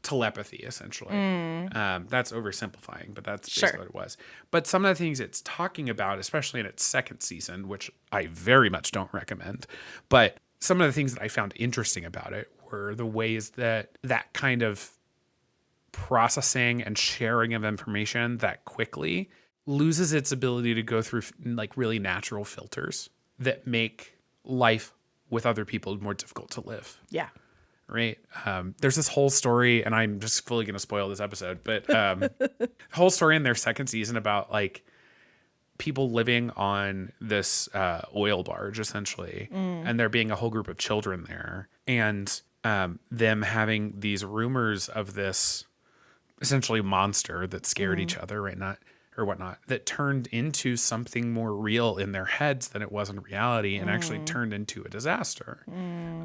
telepathy, essentially. That's oversimplifying, but that's basically what it was. But some of the things it's talking about, especially in its second season, which I very much don't recommend, but some of the things that I found interesting about it were the ways that kind of processing and sharing of information that quickly loses its ability to go through like really natural filters that make life with other people more difficult to live. Yeah. Right. There's this whole story, and I'm just fully going to spoil this episode, but whole story in their second season about like people living on this oil barge, essentially, and there being a whole group of children there, and them having these rumors of this essentially monster that scared each other, right? Or whatnot, that turned into something more real in their heads than it was in reality, and actually turned into a disaster.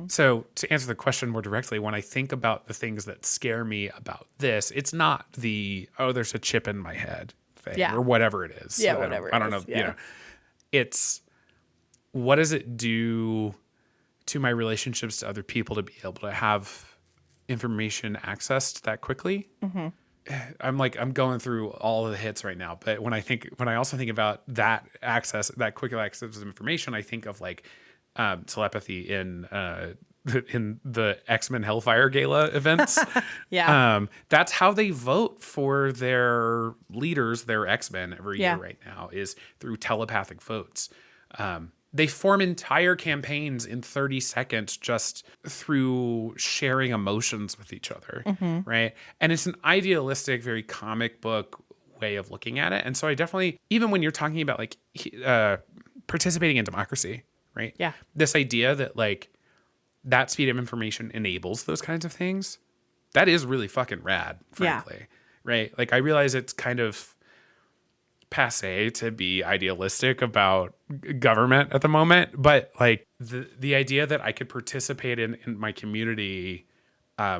So to answer the question more directly, when I think about the things that scare me about this, it's not there's a chip in my head thing or whatever it is. Yeah, whatever. I don't know. You know, it's what does it do to my relationships to other people to be able to have information accessed that quickly? I'm going through all of the hits right now, but when I also think about that quick access to information, I think of like telepathy in the X-Men Hellfire Gala events. That's how they vote for their leaders, their X-Men every year right now, is through telepathic votes. They form entire campaigns in 30 seconds just through sharing emotions with each other, right? And it's an idealistic, very comic book way of looking at it. And so I definitely, even when you're talking about like participating in democracy, right? Yeah. This idea that like that speed of information enables those kinds of things, that is really fucking rad, frankly, right? Like I realize it's kind of passe to be idealistic about government at the moment, but like the idea that I could participate in my community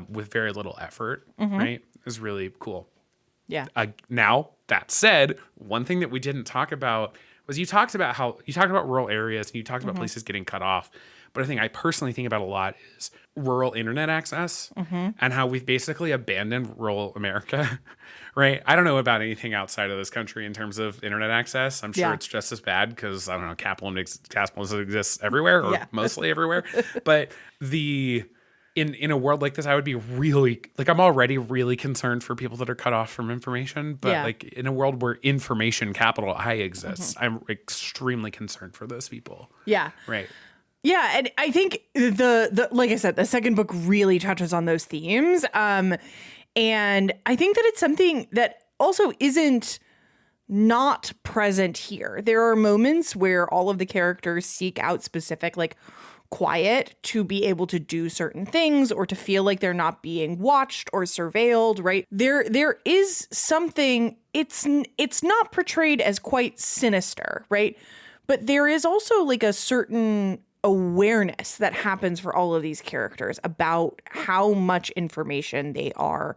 with very little effort, right, is really cool. Yeah. Now that said, one thing that we didn't talk about was you talked about rural areas and you talked about places getting cut off. But a thing I personally think about a lot is rural internet access and how we've basically abandoned rural America, right? I don't know about anything outside of this country in terms of internet access. I'm sure it's just as bad because, I don't know, capitalism exists everywhere or mostly everywhere. But in a world like this, I would be really, like, I'm already really concerned for people that are cut off from information. But like in a world where information capital I exists, I'm extremely concerned for those people. Yeah. Right. Yeah, and I think the like I said, the second book really touches on those themes. And I think that it's something that also isn't not present here. There are moments where all of the characters seek out specific like quiet to be able to do certain things or to feel like they're not being watched or surveilled, right? There is something, it's not portrayed as quite sinister, right? But there is also like a certain awareness that happens for all of these characters about how much information they are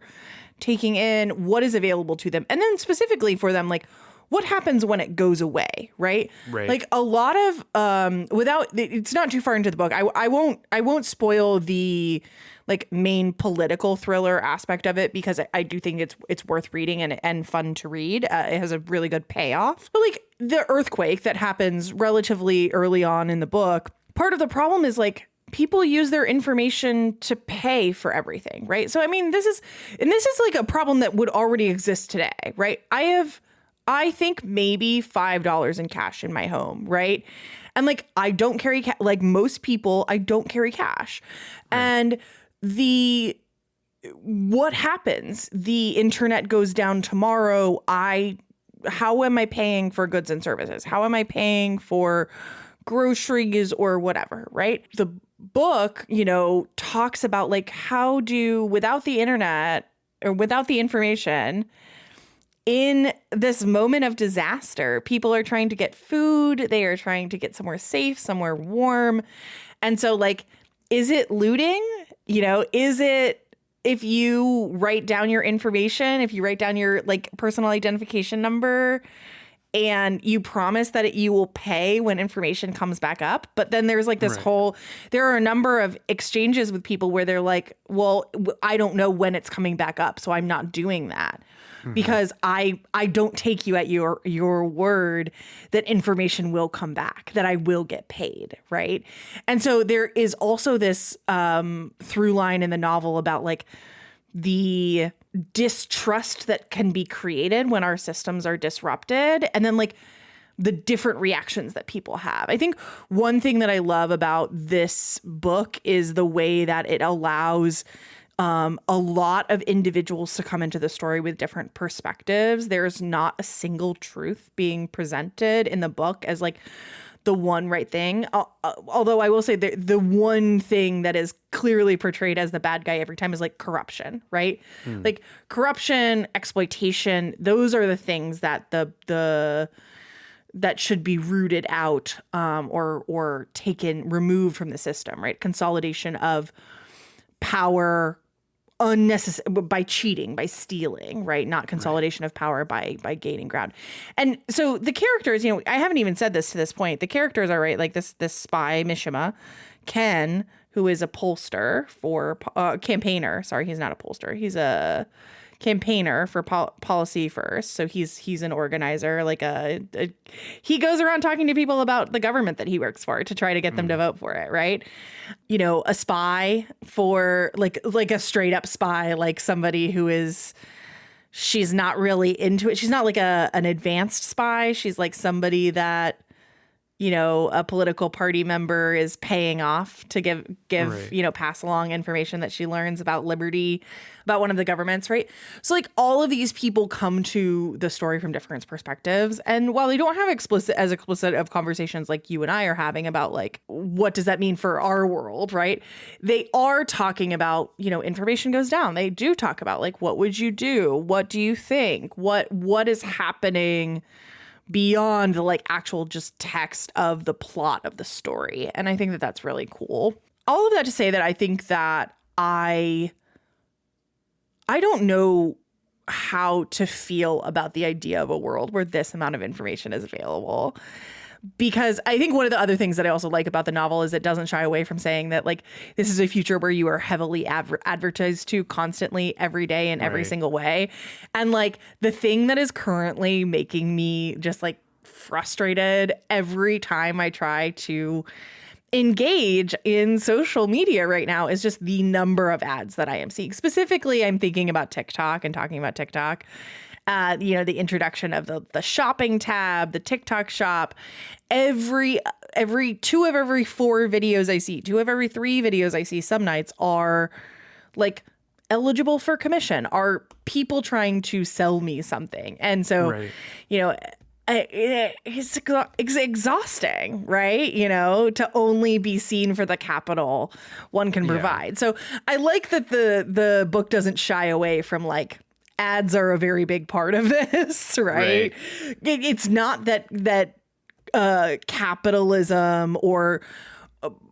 taking in, what is available to them, and then specifically for them, like what happens when it goes away, right? Like a lot of without, it's not too far into the book. I won't spoil the like main political thriller aspect of it because I do think it's worth reading and fun to read. It has a really good payoff. But like the earthquake that happens relatively early on in the book, part of the problem is like people use their information to pay for everything, right? So I mean, this is like a problem that would already exist today, right? I think maybe $5 in cash in my home, right? And like I don't carry like most people, I don't carry cash. Right. And what happens? The internet goes down tomorrow. How am I paying for goods and services? How am I paying for groceries or whatever, right? The book, talks about like without the internet or without the information, in this moment of disaster, people are trying to get food. They are trying to get somewhere safe, somewhere warm. And so like, is it looting? Is it if you write down your information, if you write down your like personal identification number and you promise that you will pay when information comes back up? But then there's like this there are a number of exchanges with people where they're like, well, I don't know when it's coming back up, so I'm not doing that. Because I don't take you at your word that information will come back, that I will get paid, right? And so there is also this through line in the novel about like the distrust that can be created when our systems are disrupted, and then like the different reactions that people have. I think one thing that I love about this book is the way that it allows a lot of individuals to come into the story with different perspectives. There's not a single truth being presented in the book as like the one right thing. Although I will say the one thing that is clearly portrayed as the bad guy every time is like corruption, right? Like corruption, exploitation, those are the things that that should be rooted out or removed from the system, right? Consolidation of power by cheating, by stealing, right? Not consolidation of power by gaining ground. And so the characters, I haven't even said this to this point. The characters are right, like this spy Mishima, Ken, who is a pollster for campaigner. Sorry, he's not a pollster. He's a campaigner for Policy First. So he's an organizer, like he goes around talking to people about the government that he works for to try to get them to vote for it, right? A spy for like a straight up spy, like somebody who she's not really into it. She's not like an advanced spy. She's like somebody that a political party member is paying off to give right. Pass along information that she learns about liberty, about one of the governments, right? So like all of these people come to the story from different perspectives. And while they don't have explicit of conversations like you and I are having about like, what does that mean for our world, right? They are talking about, information goes down. They do talk about like, what would you do? What do you think? What is happening beyond the like actual just text of the plot of the story. And I think that that's really cool. All of that to say that I think that I don't know how to feel about the idea of a world where this amount of information is available. Because I think one of the other things that I also like about the novel is it doesn't shy away from saying that like this is a future where you are heavily advertised to constantly every day in every single way. And like the thing that is currently making me just like frustrated every time I try to engage in social media right now is just the number of ads that I am seeing. Specifically, I'm thinking about TikTok and talking about TikTok. The introduction of the shopping tab, the TikTok shop, every 2 of every 4 videos I see, 2 of every 3 videos I see some nights are like eligible for commission, are people trying to sell me something. And so, it's exhausting, right? You know, to only be seen for the capital one can provide. So I like that the book doesn't shy away from like ads are a very big part of this, right? It's not that capitalism or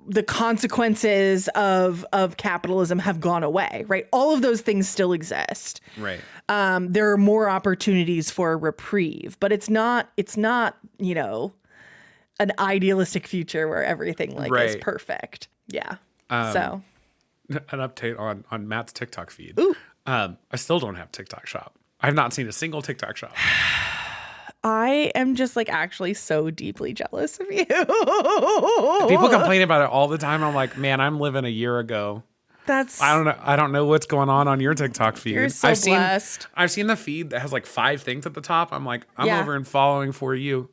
the consequences of capitalism have gone away, right? All of those things still exist. Right. There are more opportunities for a reprieve, but it's not, you know, an idealistic future where everything like is perfect. Yeah. So an update on Matt's TikTok feed. Ooh. I still don't have TikTok shop. I've not seen a single TikTok shop. I am just like actually so deeply jealous of you. People complain about it all the time. I'm like, man, I'm living a year ago. I don't know what's going on your TikTok feed. You're so blessed. I've seen the feed that has like 5 things at the top. I'm like, I'm over and following for you.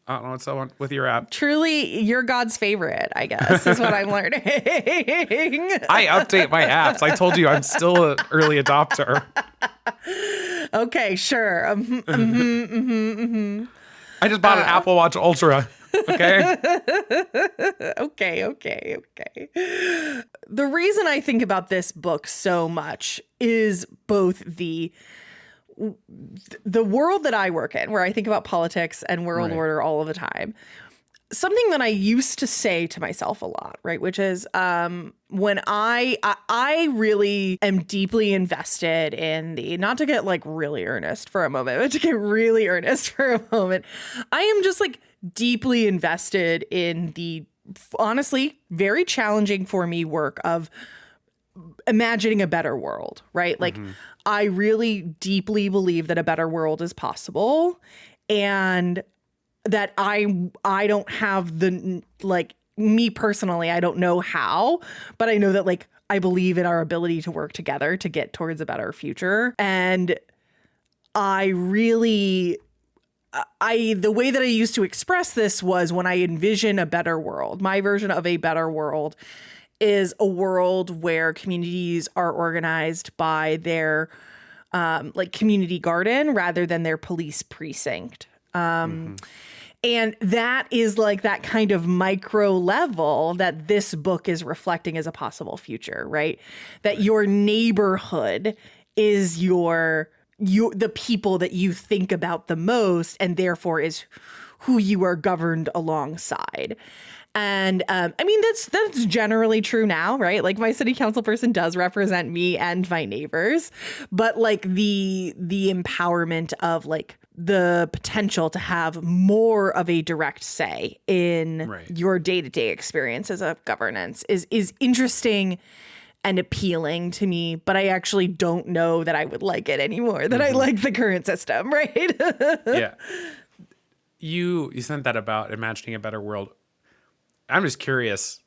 I don't know what's on with your app. Truly, you're God's favorite, I guess, is what I'm learning. I update my apps. I told you I'm still an early adopter. Okay, sure. I just bought an Apple Watch Ultra. Okay. Okay. The reason I think about this book so much is both the world that I work in, where I think about politics and world order all of the time. Something that I used to say to myself a lot, right? Which is when I really am deeply invested in not to get like really earnest for a moment, but to get really earnest for a moment, I am just like deeply invested in the honestly very challenging for me work of imagining a better world, right? Like I really deeply believe that a better world is possible, and that I don't have the, like, me personally, I don't know how, but I know that like I believe in our ability to work together to get towards a better future. And the way that I used to express this was when I envision a better world. My version of a better world is a world where communities are organized by their like community garden rather than their police precinct. And that is like that kind of micro level that this book is reflecting as a possible future, right? That your neighborhood is the people that you think about the most, and therefore is who you are governed alongside. And I mean, that's generally true now, right? Like my city council person does represent me and my neighbors, but like the empowerment of like the potential to have more of a direct say in your day-to-day experiences of governance is interesting and appealing to me, but I actually don't know that I would like it anymore, that I like the current system, right? Yeah. You sent that about imagining a better world. I'm just curious,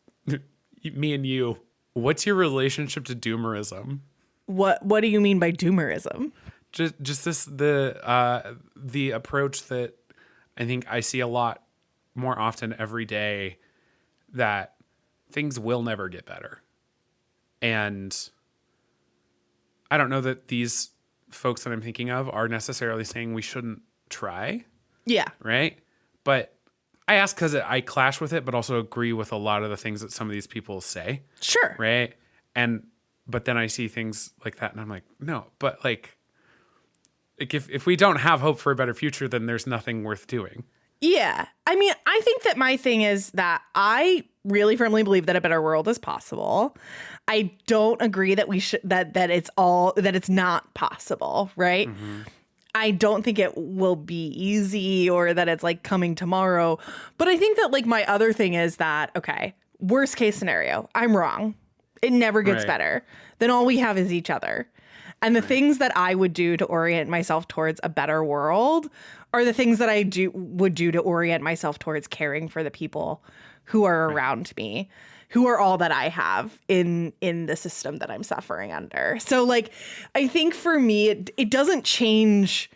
me and you, what's your relationship to doomerism? What do you mean by doomerism? Just this the approach that I think I see a lot more often every day, that things will never get better. And I don't know that these folks that I'm thinking of are necessarily saying we shouldn't try. Yeah. Right? But I ask because I clash with it, but also agree with a lot of the things that some of these people say. Sure. Right? But then I see things like that and I'm like, no, but like if we don't have hope for a better future, then there's nothing worth doing. Yeah. I mean, I think that my thing is that I really firmly believe that a better world is possible. I don't agree that we should that it's not possible, right? I don't think it will be easy or that it's like coming tomorrow. But I think that like my other thing is that, okay, worst case scenario, I'm wrong. It never gets better. Then all we have is each other. And the things that I would do to orient myself towards a better world are the things that I would do to orient myself towards caring for the people who are around me, who are all that I have in the system that I'm suffering under. So like, I think for me, it doesn't change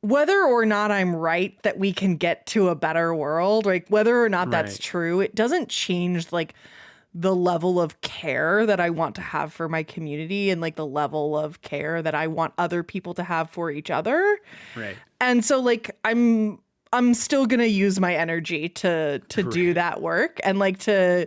whether or not I'm right that we can get to a better world, like whether or not that's true. It doesn't change like the level of care that I want to have for my community and like the level of care that I want other people to have for each other. Right. And so like I'm still going to use my energy to do that work and like to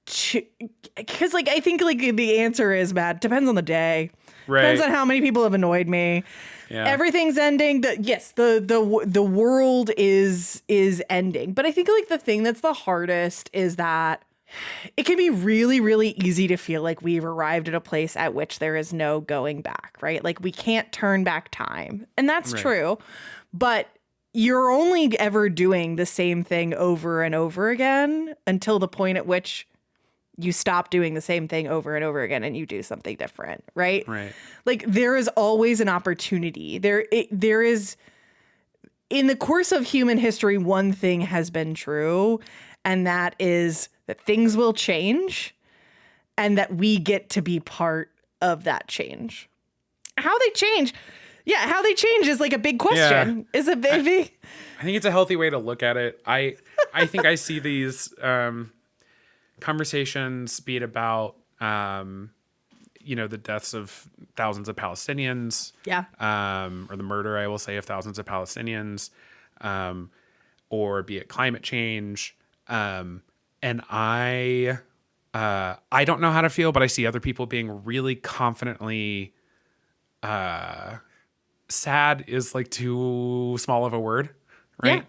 because like I think like the answer is, Matt, depends on the day. Right. Depends on how many people have annoyed me. Yeah. Everything's ending. The world is ending. But I think like the thing that's the hardest is that it can be really, really easy to feel like we've arrived at a place at which there is no going back, right? Like we can't turn back time. And that's true. But you're only ever doing the same thing over and over again until the point at which you stop doing the same thing over and over again and you do something different, right? Right. Like there is always an opportunity. There is, in the course of human history, one thing has been true, and that is that things will change and that we get to be part of that change. How they change is like a big question. Is a big. I think it's a healthy way to look at it. I think I see these conversations, be it about the deaths of thousands of Palestinians, or the murder, I will say, of thousands of Palestinians, or be it climate change, and I don't know how to feel, but I see other people being really confidently sad is like too small of a word, right?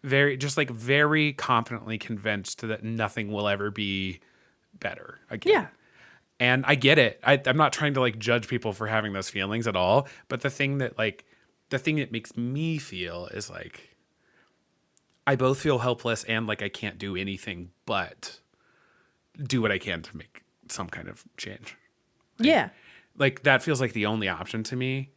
Very confidently convinced that nothing will ever be better again. Yeah. And I get it. I'm not trying to like judge people for having those feelings at all. But the thing that makes me feel is like, I both feel helpless and like I can't do anything but do what I can to make some kind of change. Right? Yeah. Like that feels like the only option to me.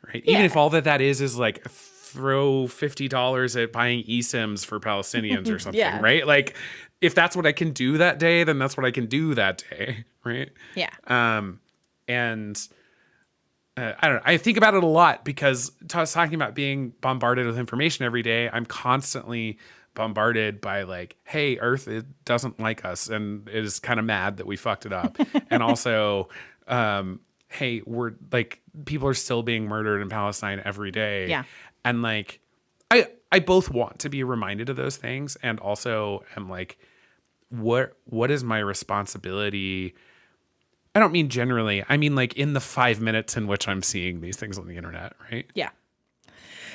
Right. Yeah. Even if all that is like throw $50 at buying eSIMs for Palestinians or something, right? Like if that's what I can do that day, then that's what I can do that day, right? Yeah. And I don't know. I think about it a lot because talking about being bombarded with information every day, I'm constantly bombarded by like, hey, Earth, it doesn't like us and is kind of mad that we fucked it up. And also, hey, we're like, people are still being murdered in Palestine every day. Yeah. And like, I both want to be reminded of those things and also am like, what is my responsibility? I don't mean generally. I mean like in the 5 minutes in which I'm seeing these things on the internet, right? Yeah.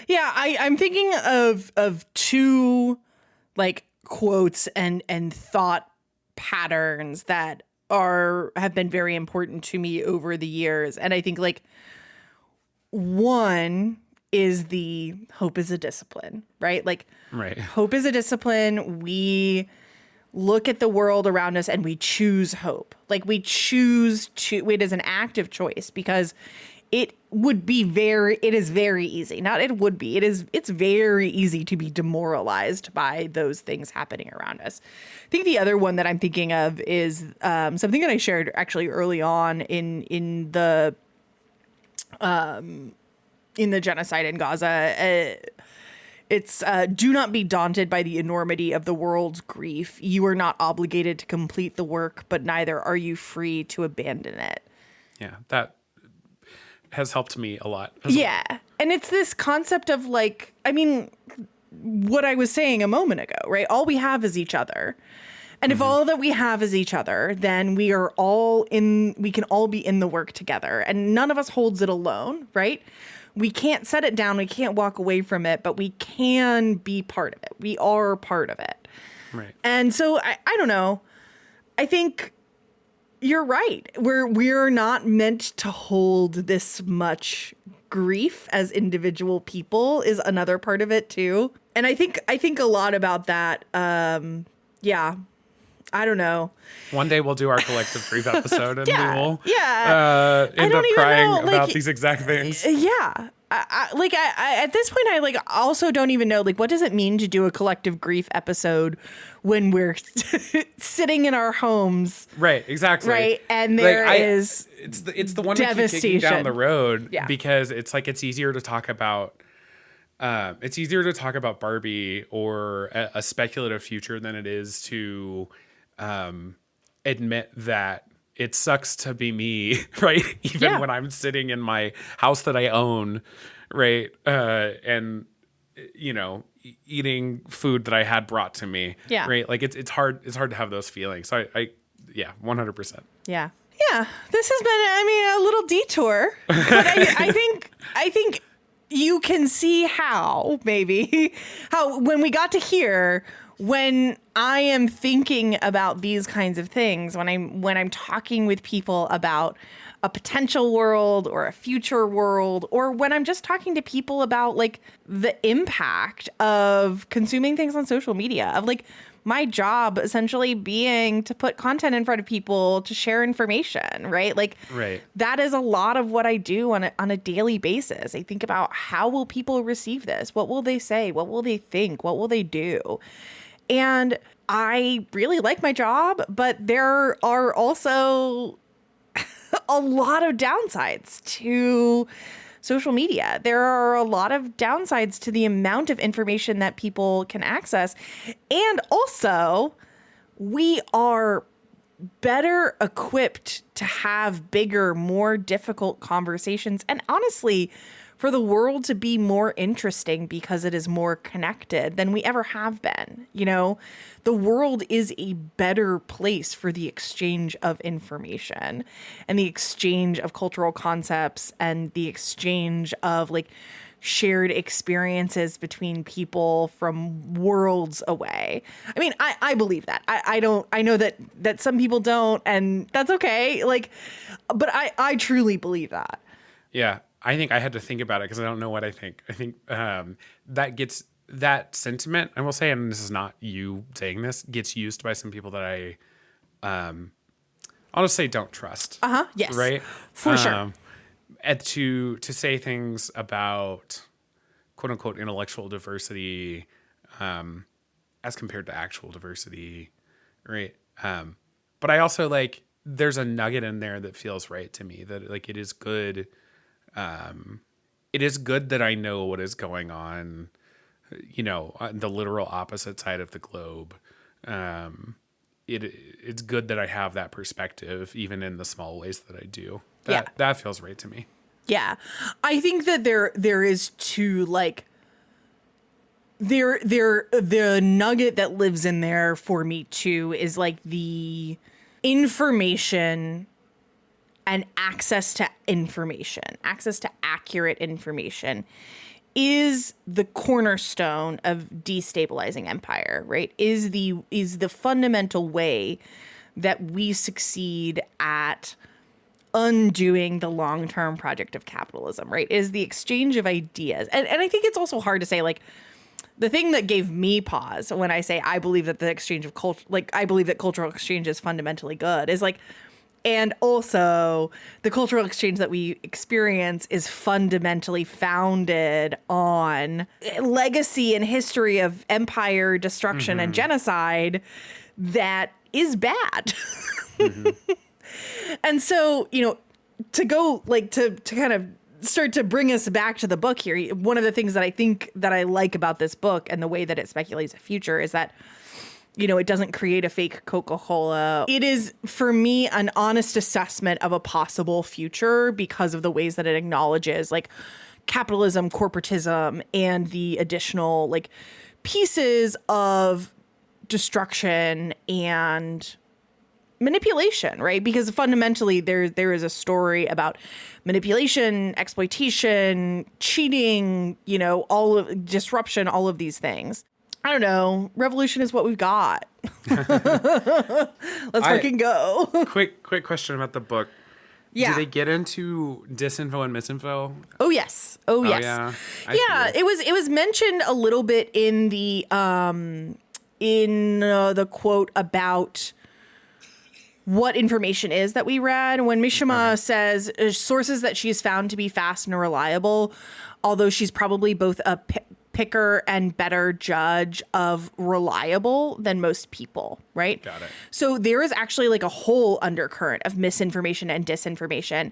Yeah, I'm thinking of two like quotes and thought patterns that have been very important to me over the years. And I think like one is the hope is a discipline, right? Like hope is a discipline. We look at the world around us and we choose hope. Like we choose to, it is an active choice because it is very easy. It's very easy to be demoralized by those things happening around us. I think the other one that I'm thinking of is something that I shared actually early on in the genocide in Gaza. It's do not be daunted by the enormity of the world's grief. You are not obligated to complete the work, but neither are you free to abandon it. Yeah, that has helped me a lot. Yeah. And it's this concept of like, I mean, what I was saying a moment ago, right? All we have is each other. And if all that we have is each other, then we can all be in the work together. And none of us holds it alone, right? We can't set it down. We can't walk away from it, but we can be part of it. We are part of it. Right. And so I don't know. I think you're right. We're not meant to hold this much grief as individual people is another part of it too. And I think a lot about that. Yeah. I don't know. One day we'll do our collective grief episode and we will end up crying about these exact things. Yeah. I at this point, I like also don't even know, like, what does it mean to do a collective grief episode when we're sitting in our homes? Right. Exactly. Right. And it's the one we keep taking down the road because it's like, it's easier to talk about Barbie or a speculative future than it is to admit that it sucks to be me, right? Even when I'm sitting in my house that I own, right? And, eating food that I had brought to me, right? Like it's hard to have those feelings. So I 100%. Yeah. Yeah. This has been, a little detour, but I think you can see how when we got to here, when I am thinking about these kinds of things, when I'm talking with people about a potential world or a future world, or when I'm just talking to people about like the impact of consuming things on social media, of like my job essentially being to put content in front of people to share information, right? Like that is a lot of what I do on a daily basis. I think about how will people receive this? What will they say? What will they think? What will they do? And I really like my job, but there are also a lot of downsides to social media. There are a lot of downsides to the amount of information that people can access. And also, we are better equipped to have bigger, more difficult conversations. And honestly, for the world to be more interesting because it is more connected than we ever have been. The world is a better place for the exchange of information and the exchange of cultural concepts and the exchange of like shared experiences between people from worlds away. I mean, I believe that. I know that some people don't, and that's okay. Like, but I truly believe that. Yeah. I think I had to think about it because I don't know what I think. I think that sentiment, I will say, and this is not you saying this, gets used by some people that I'll just say don't trust. Yes. Right? For sure. And to say things about quote unquote intellectual diversity as compared to actual diversity, right? But I also like there's a nugget in there that feels right to me, that like it is good. It is good that I know what is going on, on the literal opposite side of the globe. It's good that I have that perspective, even in the small ways that I do. That feels right to me. Yeah. I think that there is two, like, the nugget that lives in there for me too is like the information and access to accurate information is the cornerstone of destabilizing empire, right? Is the fundamental way that we succeed at undoing the long-term project of capitalism, right? Is the exchange of ideas. And I think it's also hard to say, like, the thing that gave me pause when I say I believe that the exchange of culture, like, I believe that cultural exchange is fundamentally good, is like, and also the cultural exchange that we experience is fundamentally founded on legacy and history of empire destruction and genocide that is bad. And so, to go like to kind of start to bring us back to the book here, one of the things that I think that I like about this book and the way that it speculates a future is that it doesn't create a fake Coca-Cola. It is, for me, an honest assessment of a possible future because of the ways that it acknowledges, like, capitalism, corporatism, and the additional, like, pieces of destruction and manipulation, right? Because fundamentally, there is a story about manipulation, exploitation, cheating, all of disruption, all of these things. I don't know. Revolution is what we've got. Let's fucking go. Quick question about the book. Yeah. Do they get into disinfo and misinfo? Oh yes. Oh yes. Yeah. It was mentioned a little bit in the quote about what information is that we read when Mishima says sources that she's found to be fast and reliable, although she's probably both a picker and better judge of reliable than most people, right? Got it. So there is actually like a whole undercurrent of misinformation and disinformation,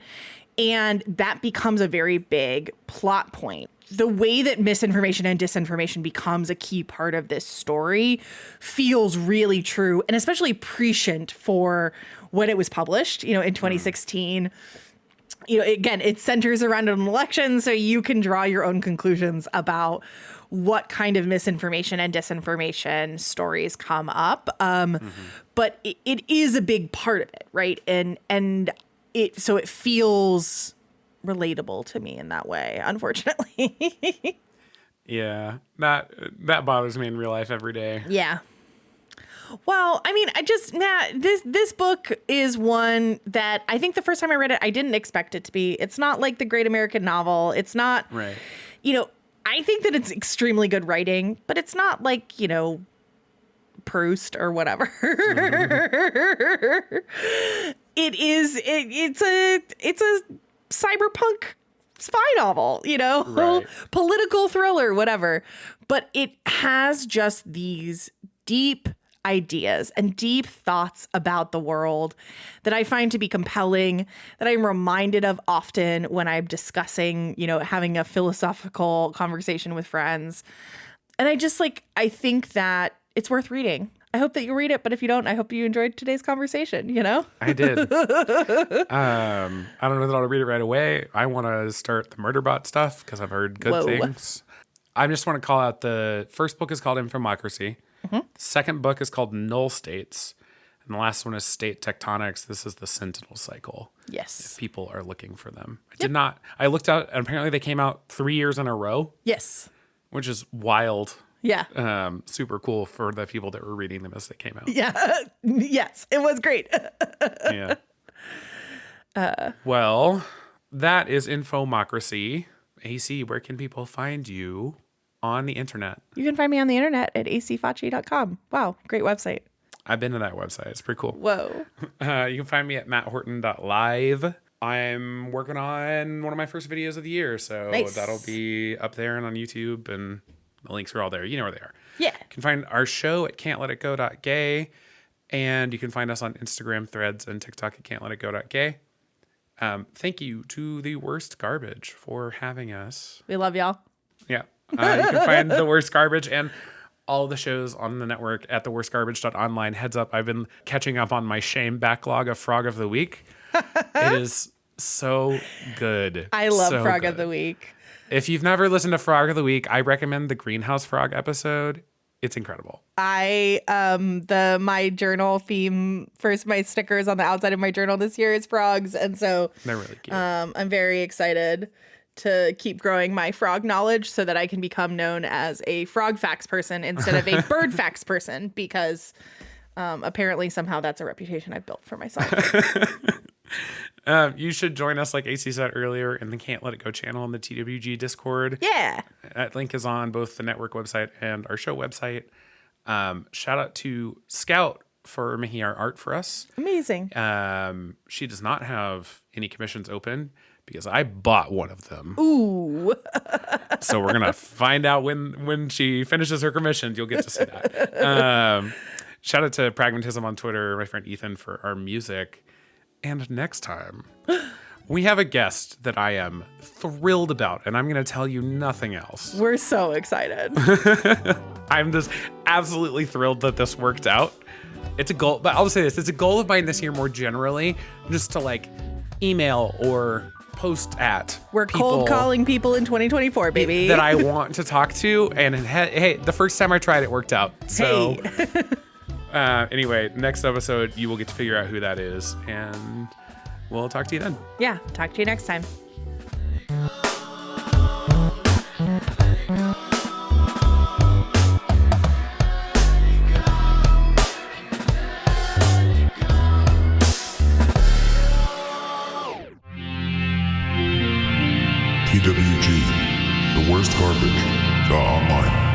and that becomes a very big plot point the way that misinformation and disinformation becomes a key part of this story feels really true, and especially prescient for when it was published, in 2016. Again, it centers around an election, so you can draw your own conclusions about what kind of misinformation and disinformation stories come up. But it is a big part of it, right? And it feels relatable to me in that way, unfortunately. Yeah, that bothers me in real life every day. Yeah. Well, I mean, Matt, this book is one that I think the first time I read it, I didn't expect it to be. It's not like the Great American Novel. It's not, right. I think that it's extremely good writing, but it's not like, Proust or whatever. It's a cyberpunk spy novel, Right. Political thriller, whatever. But it has just these deep ideas and deep thoughts about the world that I find to be compelling, that I'm reminded of often when I'm discussing, having a philosophical conversation with friends. And I think that it's worth reading. I hope that you read it, but if you don't, I hope you enjoyed today's conversation, I did. I don't know that I'll read it right away. I want to start the Murderbot stuff because I've heard good things. I just want to call out the first book is called Infomocracy. Mm-hmm. Second book is called Null States. And the last one is State Tectonics. This is the Sentinel cycle. Yes. If people are looking for them. I looked out, and apparently they came out 3 years in a row. Yes. Which is wild. Yeah. Super cool for the people that were reading them as they came out. Yeah. Yes. It was great. Yeah. Well, that is Infomocracy. AC, where can people find you on the internet? You can find me on the internet at acfachi.com. Wow. Great website. I've been to that website. It's pretty cool. Whoa. You can find me at matthorton.live. I'm working on one of my first videos of the year, so nice. That'll be up there and on YouTube, and the links are all there. You know where they are. Yeah. You can find our show at can'tletitgo.gay, and you can find us on Instagram, Threads, and TikTok at can'tletitgo.gay. Thank you to The Worst Garbage for having us. We love y'all. Yeah. You can find The Worst Garbage and all the shows on the network at theworstgarbage.online. Heads up, I've been catching up on my shame backlog of Frog of the Week. It is so good. I love Frog of the Week. If you've never listened to Frog of the Week, I recommend the Greenhouse Frog episode. It's incredible. My journal theme, my stickers on the outside of my journal this year is frogs, and so they're really cute. I'm very excited to keep growing my frog knowledge so that I can become known as a frog facts person instead of a bird facts person, because apparently somehow that's a reputation I've built for myself. You should join us, like AC said earlier, in the Can't Let It Go channel in the TWG Discord. Yeah. That link is on both the network website and our show website. Shout out to Scout for making our art for us. Amazing. She does not have any commissions open because I bought one of them. Ooh. So we're going to find out when she finishes her commissions. You'll get to see that. Shout out to Pragmatism on Twitter, my friend Ethan, for our music. And next time, we have a guest that I am thrilled about, and I'm going to tell you nothing else. We're so excited. I'm just absolutely thrilled that this worked out. It's a goal, but I'll just say this. It's a goal of mine this year more generally, just to email or post at We're cold calling people in 2024, baby. That I want to talk to. And hey, the first time I tried it worked out. So hey. Anyway, next episode, you will get to figure out who that is. And we'll talk to you then. Yeah, talk to you next time. TWG, the worst garbage. Online.